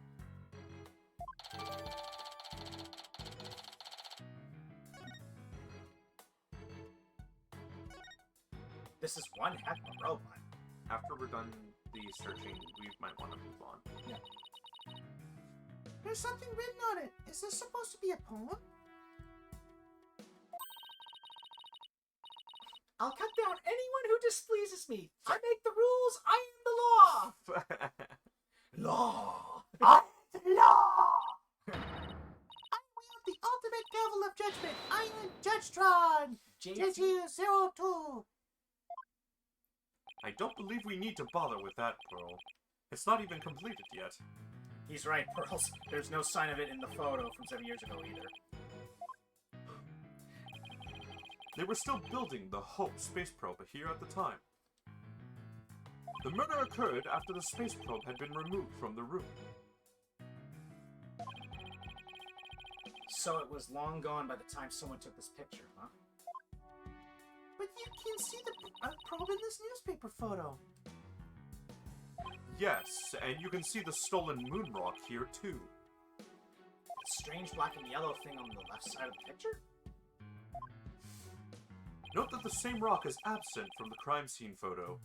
This is one heck of a robot. After we're done the searching, we might want to move on. Yeah. There's something written on it. Is this supposed to be a poem? I'll cut down anyone who displeases me. I make the rules. I am the law. Law. The law! 2002. I don't believe we need to bother with that, Pearl. It's not even completed yet. He's right, Pearls. There's no sign of it in the photo from 7 years ago either. They were still building the Hope space probe here at the time. The murder occurred after the space probe had been removed from the room. So it was long gone by the time someone took this picture, huh? But you can see the probe in this newspaper photo. Yes, and you can see the stolen moon rock here too. The strange black and yellow thing on the left side of the picture? Note that the same rock is absent from the crime scene photo.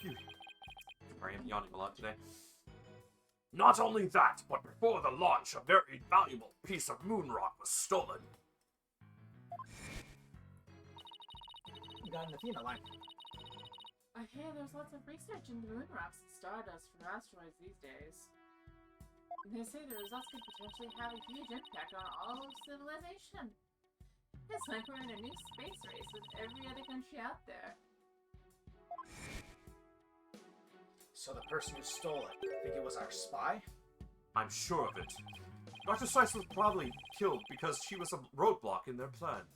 Phew. Sorry, I'm yawning a lot today. Not only that, but before the launch, a very valuable piece of moon rock was stolen. You got an Athena line. I hear there's lots of research into moon rocks and stardust from asteroids these days. They say the results could potentially have a huge impact on all of civilization. It's like we're in a new space race with every other country out there. So the person who stole it, think it was our spy? I'm sure of it. Dr. Sykes was probably killed because she was a roadblock in their plan.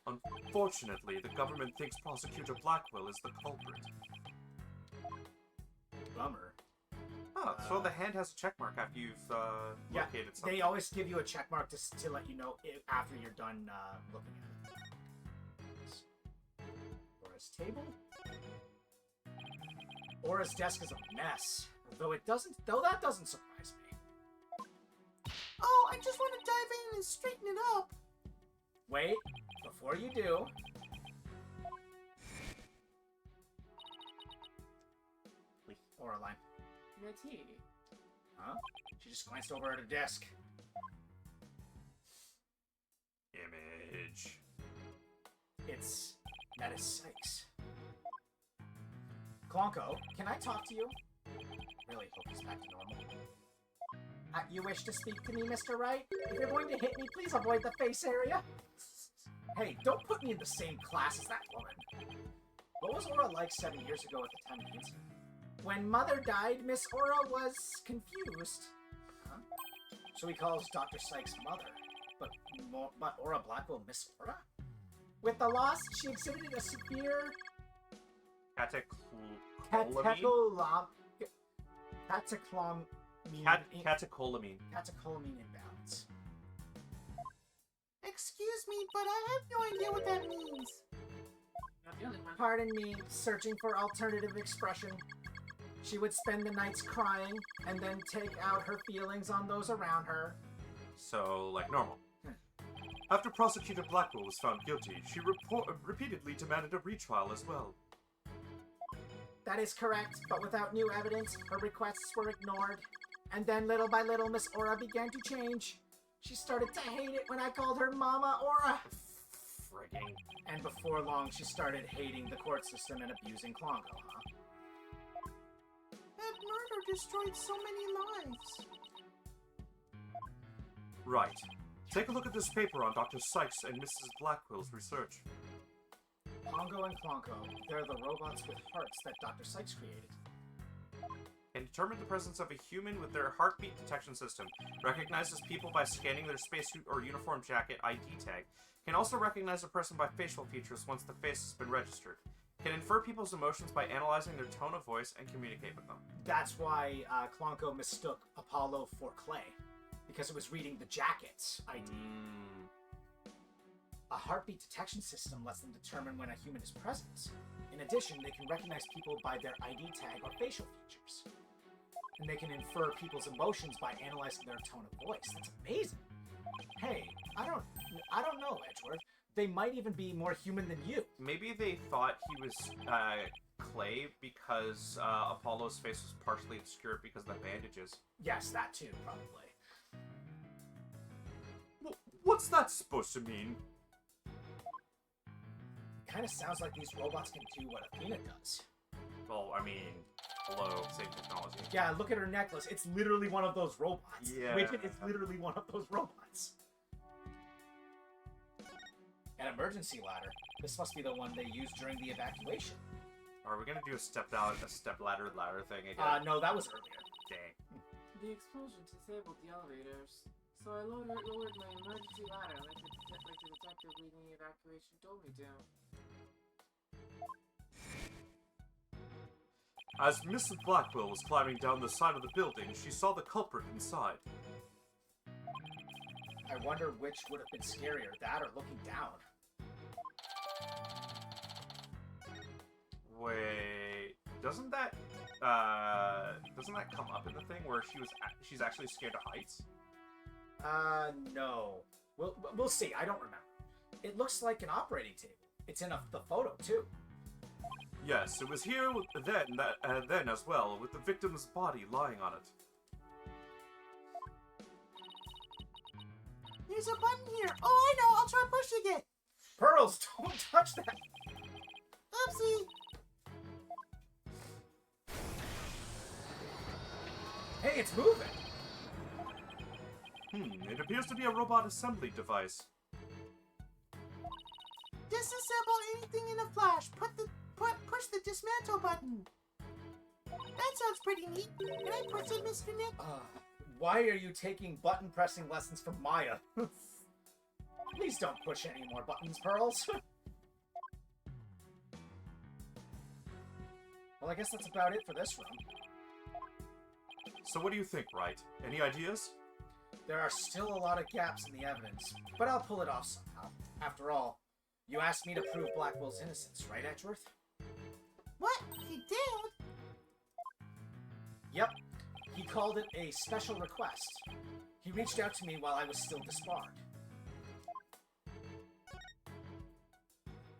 Unfortunately, the government thinks Prosecutor Blackwell is the culprit. Bummer. Oh, so the hand has a check mark after you've located something. They always give you a check mark to let you know after you're done looking at it. Aura's table. Aura's desk is a mess. Though that doesn't surprise me. Oh, I just want to dive in and straighten it up. Wait, before you do. Aura line. The tea. Huh? She just glanced over at her desk. Image. That is Sykes. Clonko, can I talk to you? Really hope he's back to normal. You wish to speak to me, Mr. Wright? If you're going to hit me, please avoid the face area. Hey, don't put me in the same class as that woman. What was Aura like 7 years ago at the time of the incident? When Mother died, Miss Aura was confused. Huh? So he calls Dr. Sykes Mother. But Aura Blackwell Miss Aura? With the loss, she exhibited a severe... Catecholamine imbalance. Excuse me, but I have no idea what that means. Not the only one. Pardon me, searching for alternative expression. She would spend the nights crying, and then take out her feelings on those around her. So, like normal. After Prosecutor Blackwell was found guilty, she repeatedly demanded a retrial as well. That is correct, but without new evidence, her requests were ignored. And then little by little, Miss Aura began to change. She started to hate it when I called her Mama Aura. Frigging. And before long, she started hating the court system and abusing Clonko, huh? That murder destroyed so many lives. Right. Take a look at this paper on Dr. Sykes and Mrs. Blackwell's research. Pongo and Clonko, they're the robots with hearts that Dr. Sykes created. And determine the presence of a human with their heartbeat detection system. Recognizes people by scanning their spacesuit or uniform jacket ID tag. Can also recognize a person by facial features once the face has been registered. Can infer people's emotions by analyzing their tone of voice and communicate with them. That's why Clonko mistook Apollo for Clay. Because it was reading the jacket's ID. A heartbeat detection system lets them determine when a human is present. In addition, they can recognize people by their ID tag or facial features. And they can infer people's emotions by analyzing their tone of voice. That's amazing. Hey, I don't know, Edgeworth. They might even be more human than you. Maybe they thought he was Clay because Apollo's face was partially obscured because of the bandages. Yes, that too, probably. What's that supposed to mean? Kind of sounds like these robots can do what Athena does. Well, I mean, Hello, same technology. Yeah, look at her necklace. It's literally one of those robots. Yeah. Widget is literally one of those robots. An emergency ladder. This must be the one they used during the evacuation. Are we gonna do a step ladder thing again? No, that was earlier. Dang. The explosion disabled the elevators, so I lowered my emergency ladder like the detective leading the evacuation told me to. As Mrs. Blackwell was climbing down the side of the building, she saw the culprit inside. I wonder which would have been scarier, that or looking down. Wait, doesn't that come up in the thing where she's actually scared of heights? No. We'll see. I don't remember. It looks like an operating table. It's in the photo too. Yes, it was here then as well, with the victim's body lying on it. There's a button here. Oh, I know. I'll try pushing it. Pearls, don't touch that. Oopsie. Hey, it's moving. It appears to be a robot assembly device. Disassemble anything in a flash. Push the dismantle button. That sounds pretty neat. Can I push it, Mr. Nick? Why are you taking button pressing lessons from Maya? Please don't push any more buttons, Pearls. Well, I guess that's about it for this room. So what do you think, Wright? Any ideas? There are still a lot of gaps in the evidence, but I'll pull it off somehow. After all, you asked me to prove Blackwell's innocence, right, Edgeworth? What? He did? Yep. He called it a special request. He reached out to me while I was still disbarred.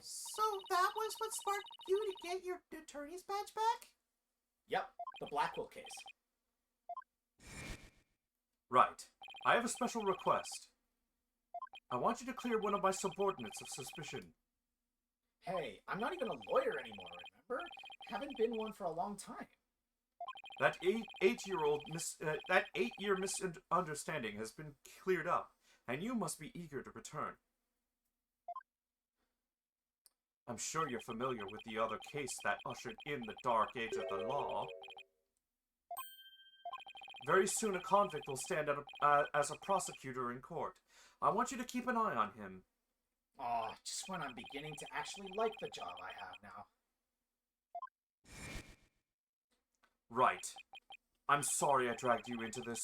So that was what sparked you to get your attorney's badge back? Yep, the Blackwell case. Right. I have a special request. I want you to clear one of my subordinates of suspicion. Hey, I'm not even a lawyer anymore, remember? Haven't been one for a long time. That eight-year misunderstanding has been cleared up, and you must be eager to return. I'm sure you're familiar with the other case that ushered in the dark age of the law. Very soon a convict will stand as a prosecutor in court. I want you to keep an eye on him. Aw, just when I'm beginning to actually like the job I have now. Right. I'm sorry I dragged you into this.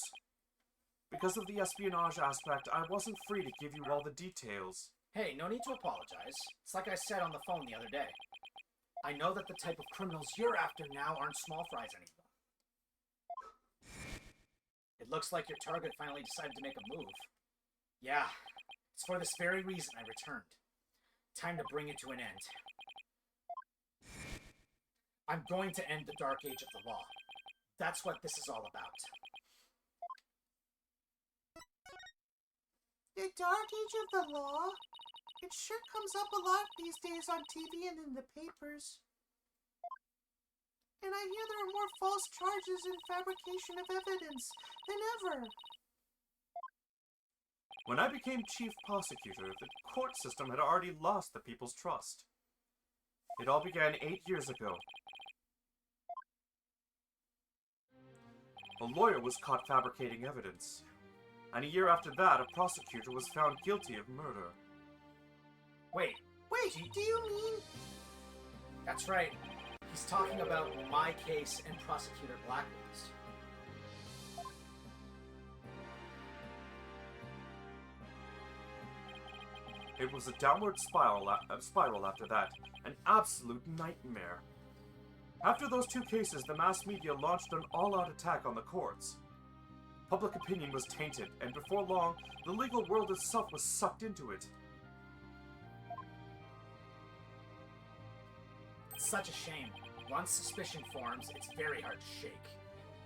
Because of the espionage aspect, I wasn't free to give you all the details. Hey, no need to apologize. It's like I said on the phone the other day. I know that the type of criminals you're after now aren't small fries anymore. It looks like your target finally decided to make a move. Yeah, it's for this very reason I returned. Time to bring it to an end. I'm going to end the dark age of the law. That's what this is all about. The dark age of the law? It sure comes up a lot these days on TV and in the papers. And I hear there are more false charges and fabrication of evidence than ever. When I became chief prosecutor, the court system had already lost the people's trust. It all began 8 years ago. A lawyer was caught fabricating evidence. And a year after that, a prosecutor was found guilty of murder. Wait, Do you mean? that's right. He's talking about my case and Prosecutor Blackwell's. It was a downward spiral after that, an absolute nightmare. After those two cases, the mass media launched an all-out attack on the courts. Public opinion was tainted, and before long, the legal world itself was sucked into it. It's such a shame. Once suspicion forms, it's very hard to shake.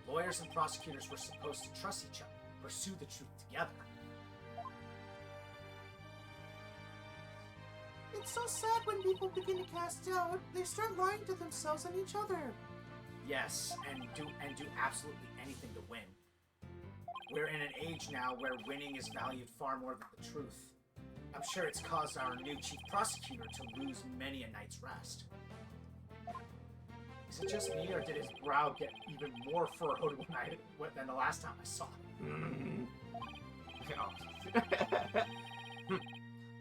Lawyers and prosecutors were supposed to trust each other, pursue the truth together. It's so sad when people begin to cast doubt, they start lying to themselves and each other. Yes, and do absolutely anything to win. We're in an age now where winning is valued far more than the truth. I'm sure it's caused our new chief prosecutor to lose many a night's rest. Is it just me, or did his brow get even more furrowed than the last time I saw him?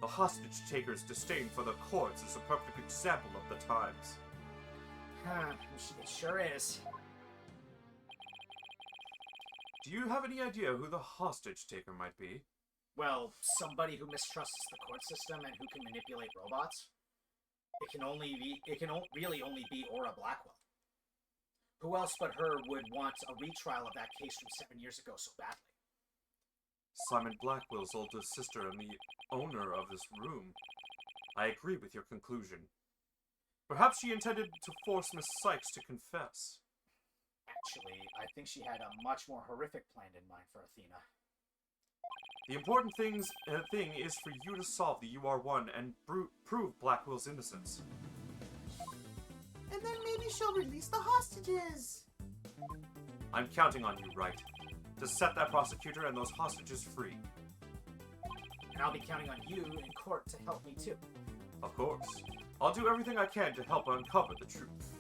The hostage taker's disdain for the courts is a perfect example of the times. It sure is. Do you have any idea who the hostage taker might be? Well, somebody who mistrusts the court system and who can manipulate robots. It can really only be Aura Blackwell. Who else but her would want a retrial of that case from 7 years ago so badly? Simon Blackwell's older sister and the owner of this room. I agree with your conclusion. Perhaps she intended to force Miss Sykes to confess. Actually, I think she had a much more horrific plan in mind for Athena. The important thing is for you to solve the UR1 and prove Blackwell's innocence. And then maybe she'll release the hostages. I'm counting on you, Wright, to set that prosecutor and those hostages free. And I'll be counting on you in court to help me too. Of course. I'll do everything I can to help uncover the truth.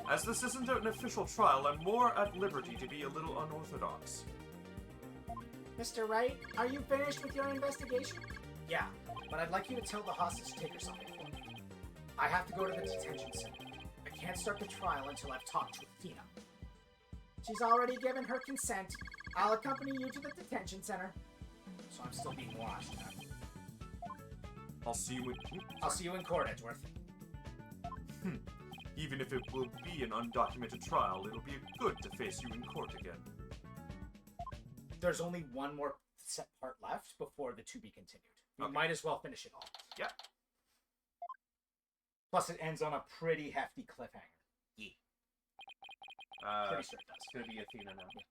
As this isn't an official trial, I'm more at liberty to be a little unorthodox. Mr. Wright, are you finished with your investigation? Yeah, but I'd like you to tell the hostage taker something for me. I have to go to the detention center. I can't start the trial until I've talked to Athena. She's already given her consent. I'll accompany you to the detention center. So I'm still being watched. I'll see you in court, Edgeworth. Even if it will be an undocumented trial, it'll be good to face you in court again. There's only one more set part left before the to be continued. We might as well finish it all. Yeah. Plus, it ends on a pretty hefty cliffhanger. Yeah. Pretty sure it does. It's gonna be Athena now. Yeah.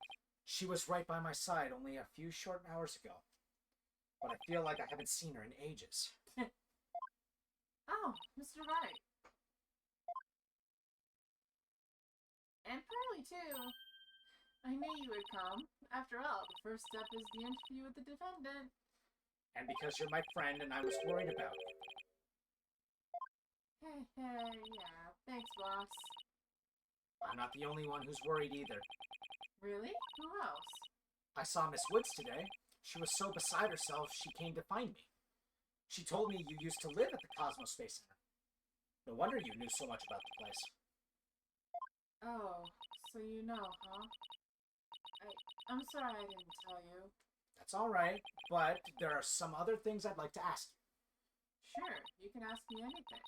She was right by my side only a few short hours ago. But I feel like I haven't seen her in ages. Oh, Mr. Wright. And Pearly, too. I knew you would come. After all, the first step is the interview with the defendant. And because you're my friend and I was worried about you. Yeah, thanks, boss. I'm not the only one who's worried either. Really? Who else? I saw Miss Woods today. She was so beside herself, she came to find me. She told me you used to live at the Cosmos Space Center. No wonder you knew so much about the place. Oh, so you know, huh? I'm sorry I didn't tell you. That's alright, but there are some other things I'd like to ask you. Sure, you can ask me anything.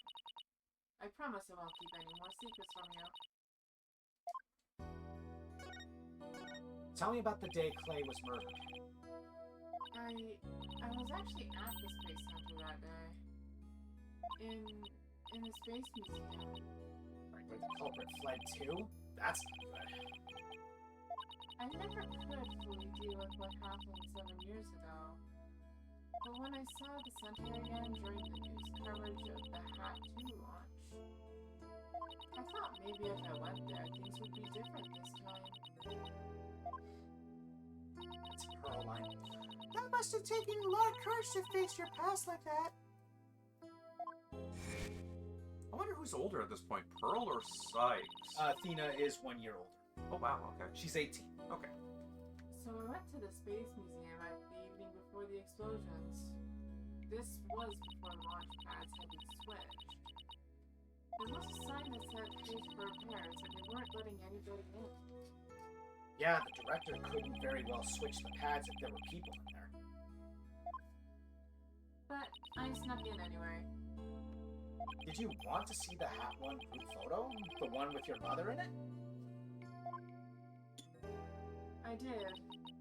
I promise I won't keep any more secrets from you. Tell me about the day Clay was murdered. I was actually at the Space Center that day. In the Space Museum. Right where the culprit fled to? That's not good. I never could fully deal with what happened 7 years ago. But when I saw the center again during the news coverage of the Hat 2 launch, I thought maybe if I went there, things would be different this time. It's Pearline. That must have taken a lot of courage to face your past like that. I wonder who's older at this point, Pearl or Sykes? Athena is 1 year older. Oh wow, okay. She's 18. Okay. So I went to the Space Museum the evening before the explosions. This was before launch pads had been switched. There was a sign that said page for repairs, and they weren't letting anybody in. Yeah, the director couldn't very well switch the pads if there were people in there. But I snuck in anyway. Did you want to see the Hat 1 group photo? The one with your mother in it? I did,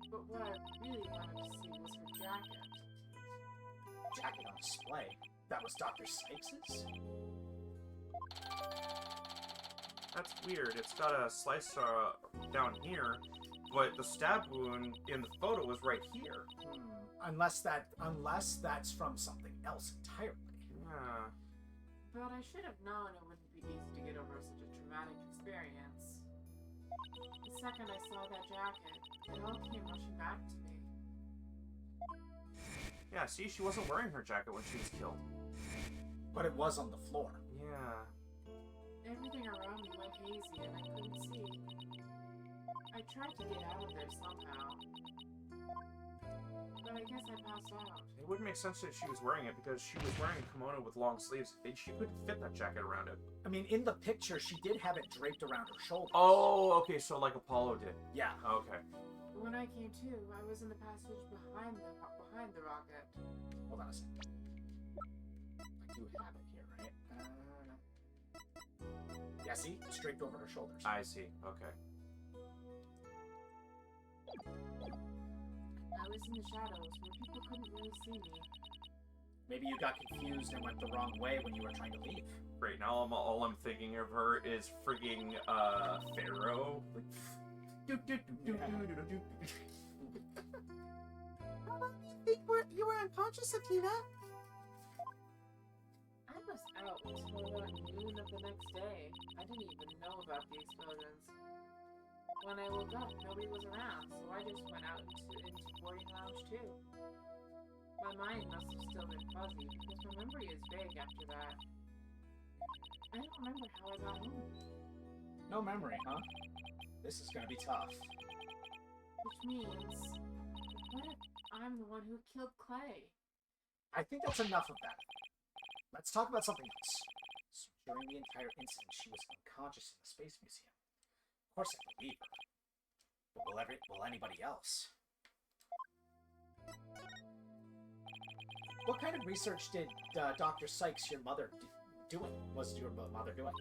but what I really wanted to see was her jacket. Jacket on display? That was Dr. Sykes's? That's weird. It's got a slice down here, but the stab wound in the photo is right here. Unless that's from something else entirely. Yeah. But I should have known it wouldn't be easy to get over such a traumatic experience. The second I saw that jacket, it all came rushing back to me. Yeah, see, she wasn't wearing her jacket when she was killed. But it was on the floor. Yeah. Everything around me went hazy and I couldn't see. I tried to get out of there somehow. But I guess I passed out. It wouldn't make sense that she was wearing it because she was wearing a kimono with long sleeves and she couldn't fit that jacket around it. I mean, in the picture, she did have it draped around her shoulders. Oh, okay, so like Apollo did. Yeah. Okay. When I came to, I was in the passage behind the rocket. Hold on a second. I do have it here, right? Yeah, see? It's draped over her shoulders. I see. Okay. I was in the shadows where people couldn't really see me. Maybe you got confused and went the wrong way when you were trying to leave. Great. Now all I'm thinking of her is frigging Pharaoh. How long do you think you were unconscious, Akina? I was out until about noon of the next day. I didn't even know about the explosions. When I woke up, nobody was around, so I just went out into boarding lounge too. My mind must have still been fuzzy because my memory is vague after that. I don't remember how I got home. No memory, huh? This is gonna be tough. Which means, what if I'm the one who killed Clay? I think that's enough of that. Let's talk about something else. So during the entire incident, she was unconscious in the Space Museum. Of course I believe her. But will anybody else? What kind of research did Dr. Sykes, your mother, was your mother doing?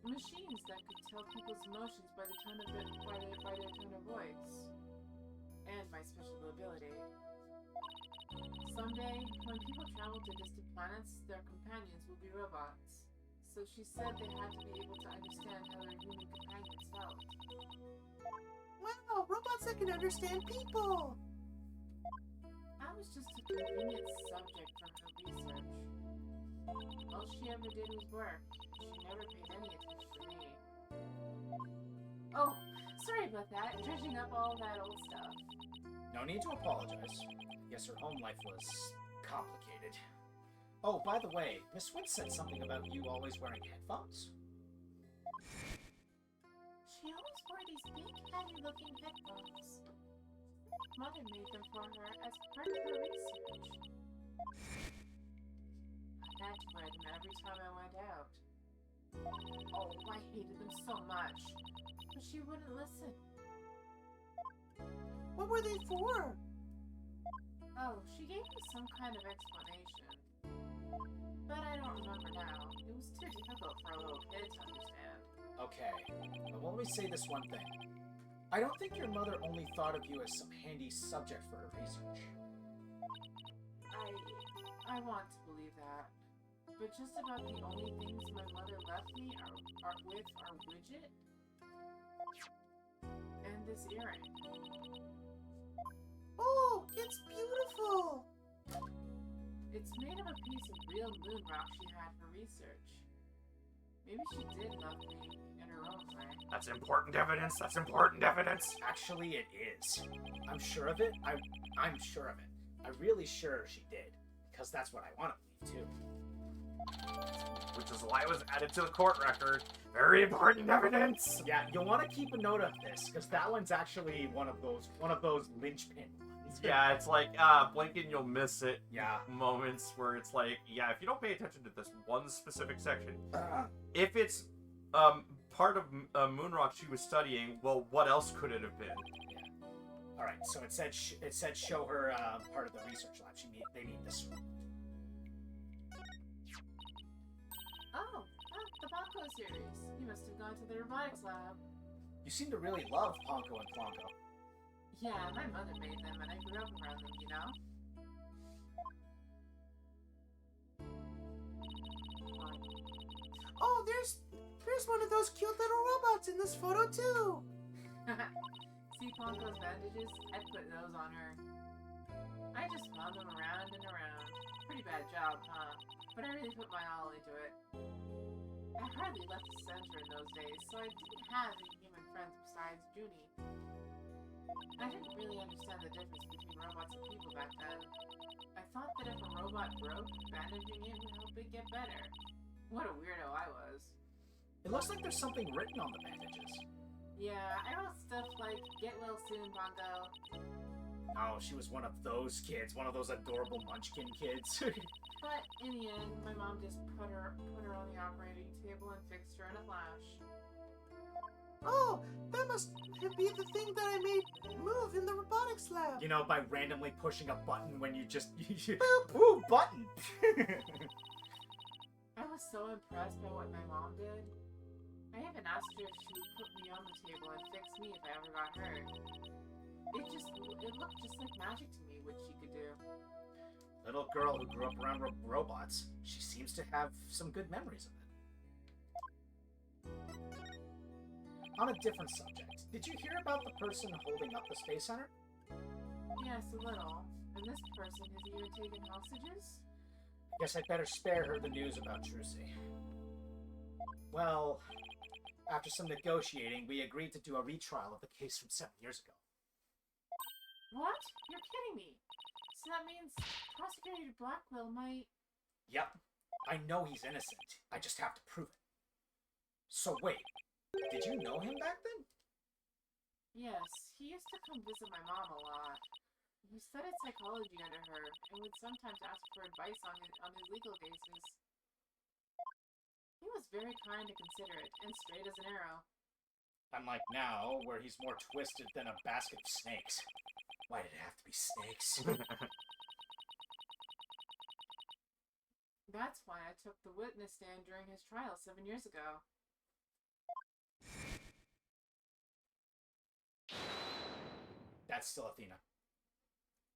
Machines that could tell people's emotions by the tone of their tone of voice, and by special ability. Someday, when people travel to distant planets, their companions will be robots. So she said they had to be able to understand how their human companions felt. Wow, robots that can understand people! I was just a convenient subject for her research. All she ever did was work. She never paid any attention to me. Oh, sorry about that. Dredging up all that old stuff. No need to apologize. I guess her home life was complicated. Oh, by the way, Miss Wood said something about you always wearing headphones. She always wore these big, heavy-looking headphones. Mother made them for her as part of her research. I had to wear them every time I went out. Oh, I hated them so much. But she wouldn't listen. What were they for? Oh, she gave me some kind of explanation. But I don't remember now. It was too difficult for a little kid to understand. Okay, but let me say this one thing. I don't think your mother only thought of you as some handy subject for her research. I want to believe that. But just about the only things my mother left me are widget and this earring. Oh, it's beautiful! It's made of a piece of real moon rock she had for research. Maybe she did love me in her own way. That's important evidence. That's important evidence. Actually, it is. I'm sure of it. I'm sure of it. I'm really sure she did. Because that's what I want to believe, too. Which is why it was added to the court record. Very important evidence. Yeah, you'll want to keep a note of this, because that one's actually one of those linchpin ones. Yeah, it's like, blink and you'll miss it. Yeah. Moments where it's like, yeah, if you don't pay attention to this one specific section, if it's part of Moonrock she was studying, well, what else could it have been? Yeah. All right, so it said show her part of the research lab. They need this one. Oh, the Bonko series. You must have gone to the robotics lab. You seem to really love Ponko and Plonko. Yeah, my mother made them and I grew up around them, you know? Oh, there's one of those cute little robots in this photo too. See Ponko's bandages? I'd put those on her. I just spun them around and around. Pretty bad job, huh? But I really put my all into it. I hardly left the center in those days, so I didn't have any human friends besides Junie. I didn't really understand the difference between robots and people back then. I thought that if a robot broke, bandaging it would help it get better. What a weirdo I was. It looks like there's something written on the bandages. Yeah, I wrote stuff like, "Get well soon, Bongo." Oh, she was one of those kids, one of those adorable munchkin kids. But in the end, my mom just put her on the operating table and fixed her in a flash. Oh, that must be the thing that I made move in the robotics lab. You know, by randomly pushing a button when you just... Ooh, button! I was so impressed by what my mom did. I even asked her if she would put me on the table and fix me if I ever got hurt. It looked just like magic to me what she could do. Little girl who grew up around robots. She seems to have some good memories of it. On a different subject, did you hear about the person holding up the Space Center? Yes, a little. And this person has even taken hostages? Guess I'd better spare her the news about Trucy. Well, after some negotiating, we agreed to do a retrial of the case from 7 years ago. What? You're kidding me. So that means Prosecutor Blackwell might... Yep. I know he's innocent. I just have to prove it. So wait, did you know him back then? Yes, he used to come visit my mom a lot. He studied psychology under her, and would sometimes ask for advice on his legal cases. He was very kind and considerate, and straight as an arrow. Unlike now, where he's more twisted than a basket of snakes. Why did it have to be snakes? That's why I took the witness stand during his trial 7 years ago. That's still Athena.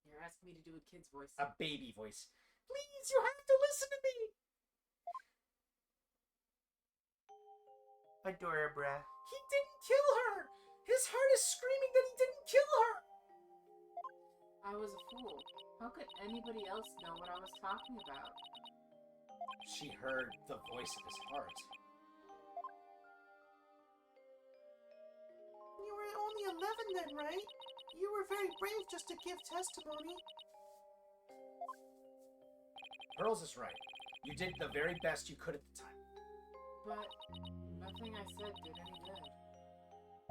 You're asking me to do a kid's voice. A baby voice. Please, you have to listen to me! Adorabra. He didn't kill her! His heart is screaming that he didn't kill her! I was a fool. How could anybody else know what I was talking about? She heard the voice of his heart. You were only 11 then, right? You were very brave just to give testimony. Pearls is right. You did the very best you could at the time. But nothing I said did any good.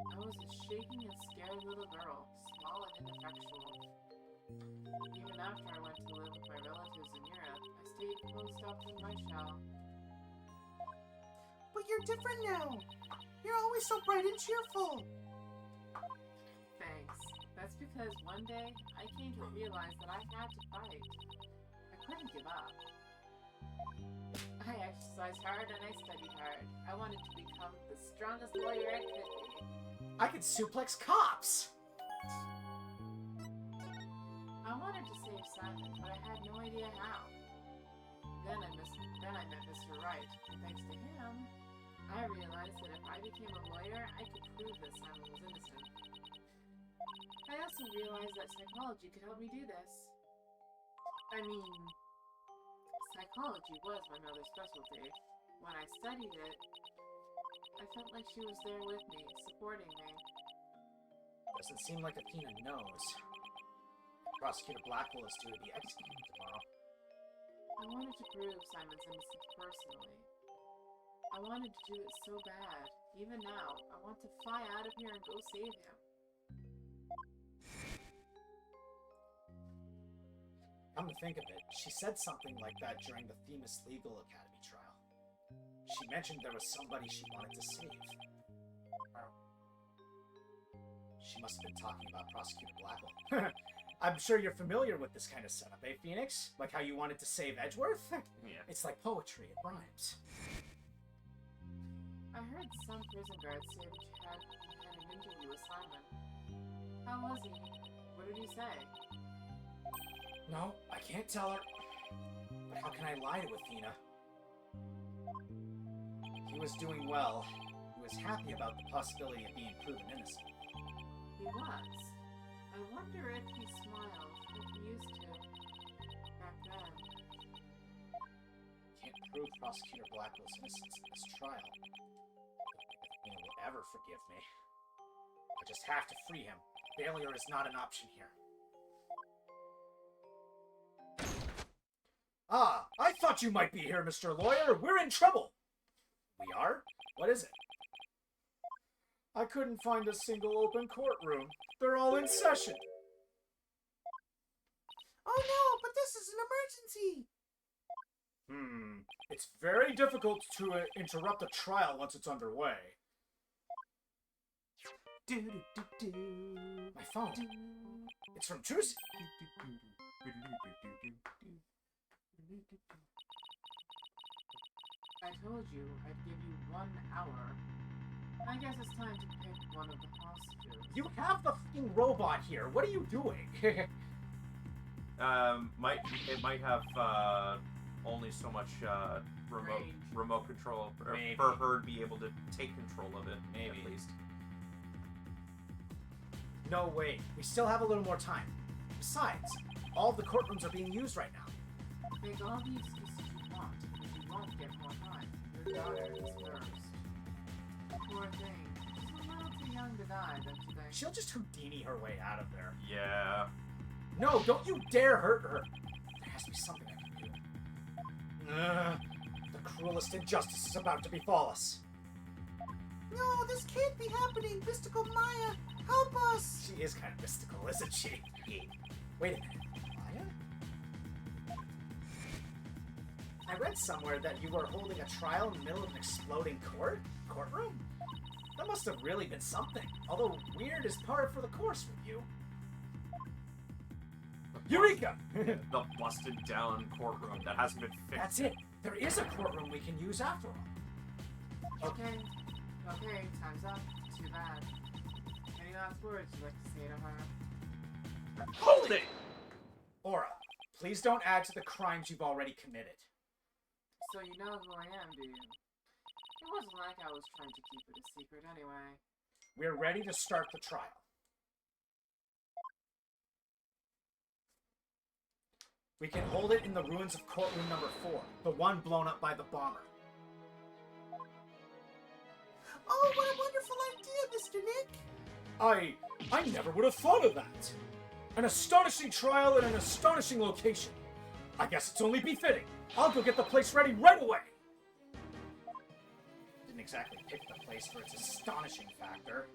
I was a shaking and scared little girl, small and ineffectual. Even after I went to live with my relatives in Europe, I stayed closed up in my shell. But you're different now. You're always so bright and cheerful. Thanks. That's because one day I came to realize that I had to fight. I couldn't give up. I exercised hard and I studied hard. I wanted to become the strongest lawyer I could be. I could suplex cops! I wanted to save Simon, but I had no idea how. Then I met Mr. Wright. Thanks to him, I realized that if I became a lawyer, I could prove that Simon was innocent. I also realized that psychology could help me do this. I mean, psychology was my mother's specialty. When I studied it, I felt like she was there with me, supporting me. Doesn't seem like Athena knows. Prosecutor Blackwell is due to be executed tomorrow. I wanted to prove Simon's innocence personally. I wanted to do it so bad. Even now, I want to fly out of here and go save him. Come to think of it, she said something like that during the Themis Legal Academy trial. She mentioned there was somebody she wanted to save. She must have been talking about Prosecutor Blackwell. I'm sure you're familiar with this kind of setup, eh, Phoenix? Like how you wanted to save Edgeworth? Yeah. It's like poetry, it rhymes. I heard some prison guards say that you had an interview with Simon. How was he? What did he say? No, I can't tell her. But how can I lie to Athena? He was doing well. He was happy about the possibility of being proven innocent. He was. I wonder if he smiled, like he used to. prove Prosecutor Blackwell's innocence in this trial, no one will ever forgive me. I just have to free him. Failure is not an option here. Ah, I thought you might be here, Mr. Lawyer. We're in trouble. We are? What is it? I couldn't find a single open courtroom. They're all in session. Oh no, but this is an emergency! It's very difficult to interrupt a trial once it's underway. My phone. It's from Trucy. I told you I'd give you 1 hour. I guess it's time to pick one of the hostages. You have the fucking robot here. What are you doing? It might have only so much remote control for her to be able to take control of it. Maybe at least. No, wait. We still have a little more time. Besides, all of the courtrooms are being used right now. Make all the excuses you want, but you won't get more time. Your daughter is first. Poor thing. She's a little too young to die, don't you think? She'll just Houdini her way out of there. Yeah. No, don't you dare hurt her. There has to be something I can do. The cruelest injustice is about to befall us. No, this can't be happening! Mystical Maya, help us! She is kind of mystical, isn't she? Wait a minute. Maya? I read somewhere that you were holding a trial in the middle of an exploding courtroom? That must have really been something. Although weird is par for the course with you. Eureka! The busted down courtroom that hasn't been fixed. That's it. There is a courtroom we can use after all. Okay, time's up. Too bad. Any last words you'd like to say to her? Hold it! Aura, please don't add to the crimes you've already committed. So you know who I am, do you? It wasn't like I was trying to keep it a secret anyway. We're ready to start the trial. We can hold it in the ruins of courtroom number 4, the one blown up by the bomber. Oh, what a wonderful idea, Mr. Nick! I never would have thought of that. An astonishing trial in an astonishing location. I guess it's only befitting. I'll go get the place ready right away. Didn't exactly pick the place for its astonishing factor.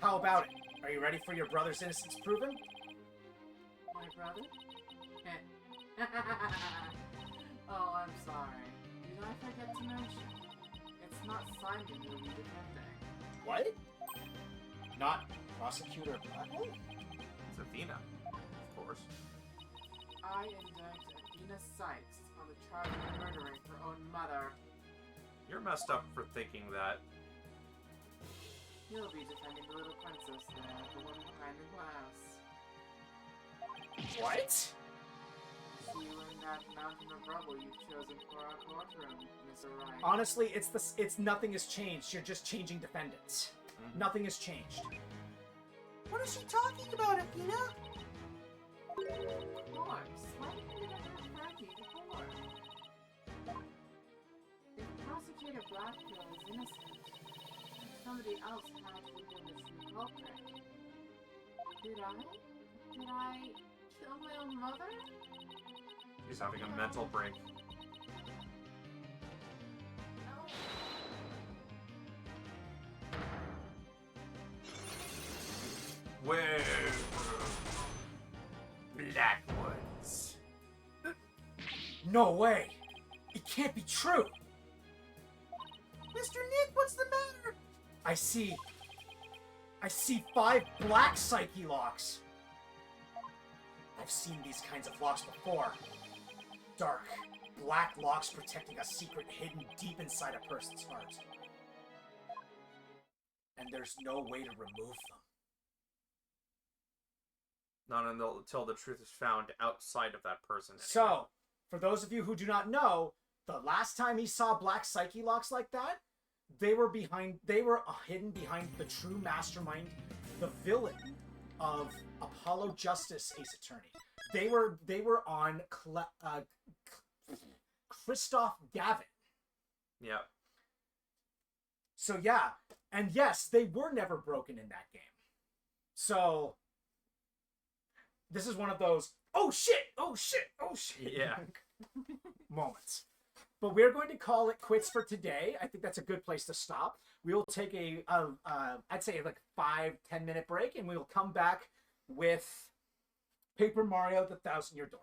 How about it? Are you ready for your brother's innocence proven? My brother? Oh, I'm sorry. Did I forget to mention? It's not Simon who will be defending. What? Not Prosecutor Blackwell? It's Athena, of course. I indict Athena Sykes on the charge of murdering her own mother. You're messed up for thinking that. He'll be defending the little princess there, the one behind the glass. What? See you in that mountain of rubble you've chosen for our courtroom, Mr. Wright. Honestly, it's nothing has changed. You're just changing defendants. Nothing has changed. What is she talking about, Athena? Of course. Why didn't you ever Frankie before? If Prosecutor Blackwell is innocent, somebody else had to have been the true culprit. Did I kill my own mother? She's having a mental break. No. Where Black ones? No way! It can't be true! Mr. Nick, what's the matter? I see 5 black psyche locks. I've seen these kinds of locks before. Dark, black locks protecting a secret hidden deep inside a person's heart. And there's no way to remove them. Not until the truth is found outside of that person. So, for those of you who do not know, the last time he saw black psyche locks like that, they were hidden behind the true mastermind, the villain of Apollo Justice Ace Attorney. They were on Christoph Gavin. Yeah. So yeah, and yes, they were never broken in that game. So this is one of those oh shit Yeah. moments. But we're going to call it quits for today. I think that's a good place to stop. We will take I'd say like 5-10 minute break, and we will come back with Paper Mario: The 1,000-Year Door.